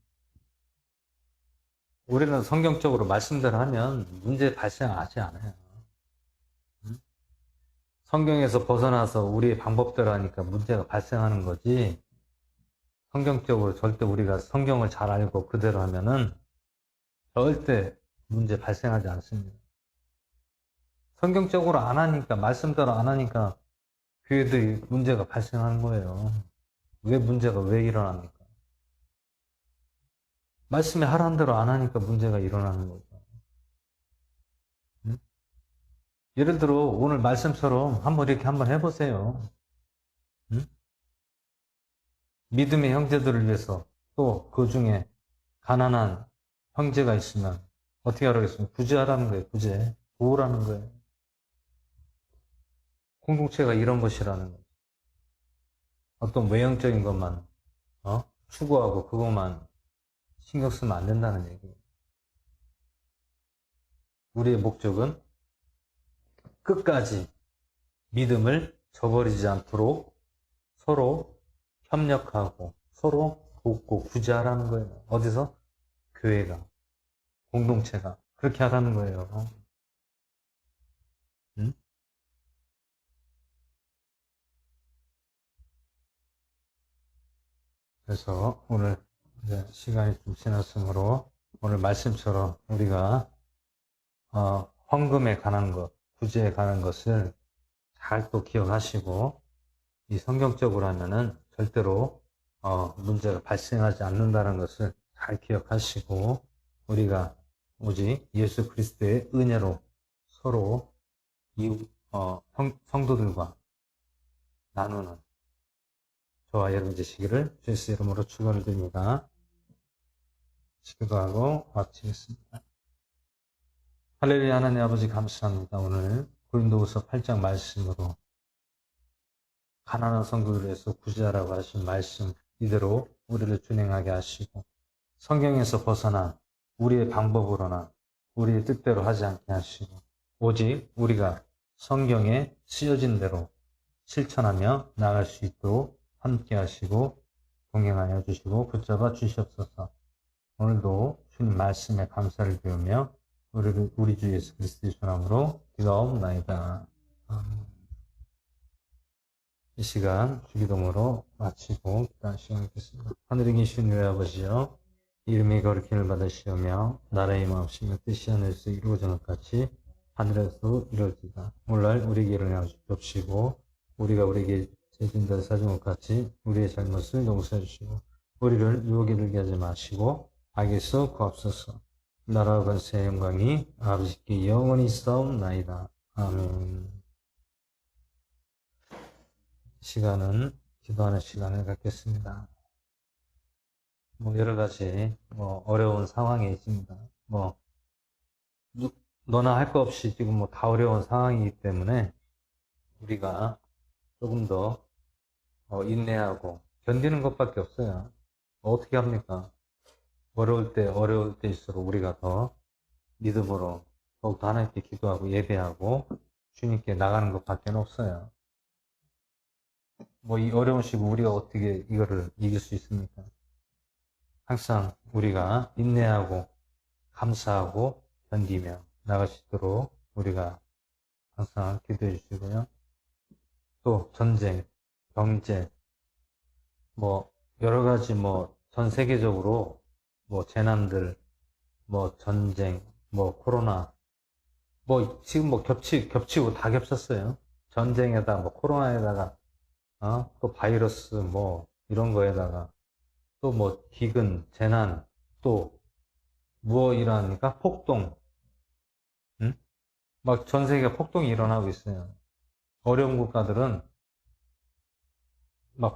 우리는 성경적으로 말씀대로 하면 문제 발생하지 않아요. 성경에서 벗어나서 우리의 방법대로 하니까 문제가 발생하는 거지, 성경적으로 절대 우리가 성경을 잘 알고 그대로 하면은 절대 문제 발생하지 않습니다. 성경적으로 안 하니까, 말씀대로 안 하니까 교회들이 문제가 발생하는 거예요. 문제가 왜 일어납니까? 말씀에 하라는 대로 안 하니까 문제가 일어나는 거죠. 예를 들어 오늘 말씀처럼 한번 이렇게 한번 해보세요. 응? 믿음의 형제들을 위해서 또 그 중에 가난한 형제가 있으면 어떻게 하라겠습니까? 구제하라는 거예요. 구제. 도우라는 거예요. 공동체가 이런 것이라는 거예요. 어떤 외형적인 것만 추구하고 그것만 신경 쓰면 안 된다는 얘기예요. 우리의 목적은 끝까지 믿음을 저버리지 않도록 서로 협력하고 서로 돕고 구제하라는 거예요. 어디서? 교회가, 공동체가 그렇게 하라는 거예요. 응? 그래서 오늘 이제 시간이 좀 지났으므로 오늘 말씀처럼 우리가 헌금에 관한 것, 구제에 관한 것을 잘 또 기억하시고 이 성경적으로 하면은 절대로 문제가 발생하지 않는다는 것을 잘 기억하시고 우리가 오직 예수 그리스도의 은혜로 서로 이웃 성도들과 나누는 저와 여러분 되시기를 주 예수 이름으로 축원을 드립니다. 기도하고 마치겠습니다. 할렐루야. 하나님 아버지 감사합니다. 오늘 고린도후서 8장 말씀으로 가난한 성도들을 위해서 구제하라고 하신 말씀 이대로 우리를 준행하게 하시고 성경에서 벗어나 우리의 방법으로나 우리의 뜻대로 하지 않게 하시고 오직 우리가 성경에 쓰여진 대로 실천하며 나아갈 수 있도록 함께 하시고 동행하여 주시고 붙잡아 주시옵소서. 오늘도 주님 말씀에 감사를 드리며 우리 주 예수 그리스도의 이름으로 기도하옵나이다. 이 시간 주기도문으로 마치고 기도할 시간이 있겠습니다. 하늘에 계신 우리 아버지여, 이름이 거룩힘을 받으시오며 나라의 마음시며 뜻이 하늘에서 이루어지는 것 같이 하늘에서 이루어지다. 오늘날 우리에게 일어나 주옵시고 우리가 우리에게 죄진자 사준 것 같이 우리의 잘못을 용서해 주시고 우리를 유혹에 들게 하지 마시고 악에서 구하옵소서. 나라와 권세의 영광이 아버지께 영원히 있사옵나이다. 아멘. 시간은 기도하는 시간을 갖겠습니다. 여러 가지 어려운 상황이 있습니다. 너나 할 거 없이 지금 다 어려운 상황이기 때문에 우리가 조금 더 인내하고 견디는 것밖에 없어요. 어떻게 합니까? 어려울 때일수록 우리가 더 믿음으로 더욱더 하나님께 기도하고 예배하고 주님께 나가는 것밖에 없어요. 이 어려운 시국 우리가 어떻게 이거를 이길 수 있습니까? 항상 우리가 인내하고 감사하고 견디며 나갈 수 있도록 우리가 항상 기도해 주시고요. 또 전쟁, 경제, 여러 가지 전 세계적으로 재난들, 전쟁, 코로나, 지금 겹치고 다 겹쳤어요. 전쟁에다가 코로나에다가 또 바이러스 이런 거에다가 또 기근, 재난, 또 일어나니까 폭동, 응? 전 세계가 폭동이 일어나고 있어요. 어려운 국가들은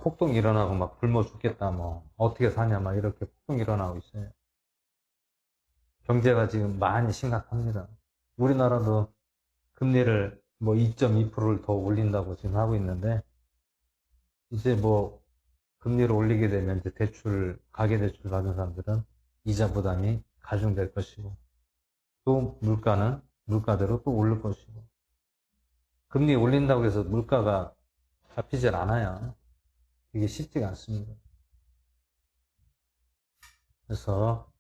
폭동이 일어나고 굶어 죽겠다 어떻게 사냐 이렇게 폭동이 일어나고 있어요. 경제가 지금 많이 심각합니다. 우리나라도 금리를 2.2%를 더 올린다고 지금 하고 있는데 이제 금리를 올리게 되면 이제 가계대출 받은 사람들은 이자 부담이 가중될 것이고 또 물가대로 또 오를 것이고 금리 올린다고 해서 물가가 잡히질 않아요. 이게 쉽지가 않습니다. 그래서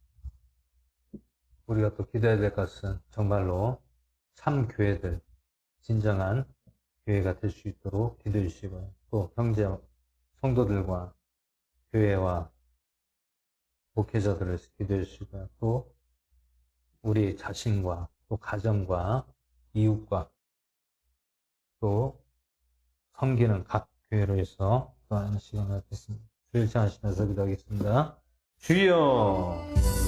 우리가 또 기도해야 될 것은 정말로 참 교회들, 진정한 교회가 될 수 있도록 기도해 주시고요. 또 형제, 성도들과 교회와 목회자들을 기도해 주시고요. 또 우리 자신과 또 가정과 이웃과 또 섬기는 각 교회로 해서 기도하는 시간을 갖겠습니다. 주일 시간하시면서 기도하겠습니다. 주여!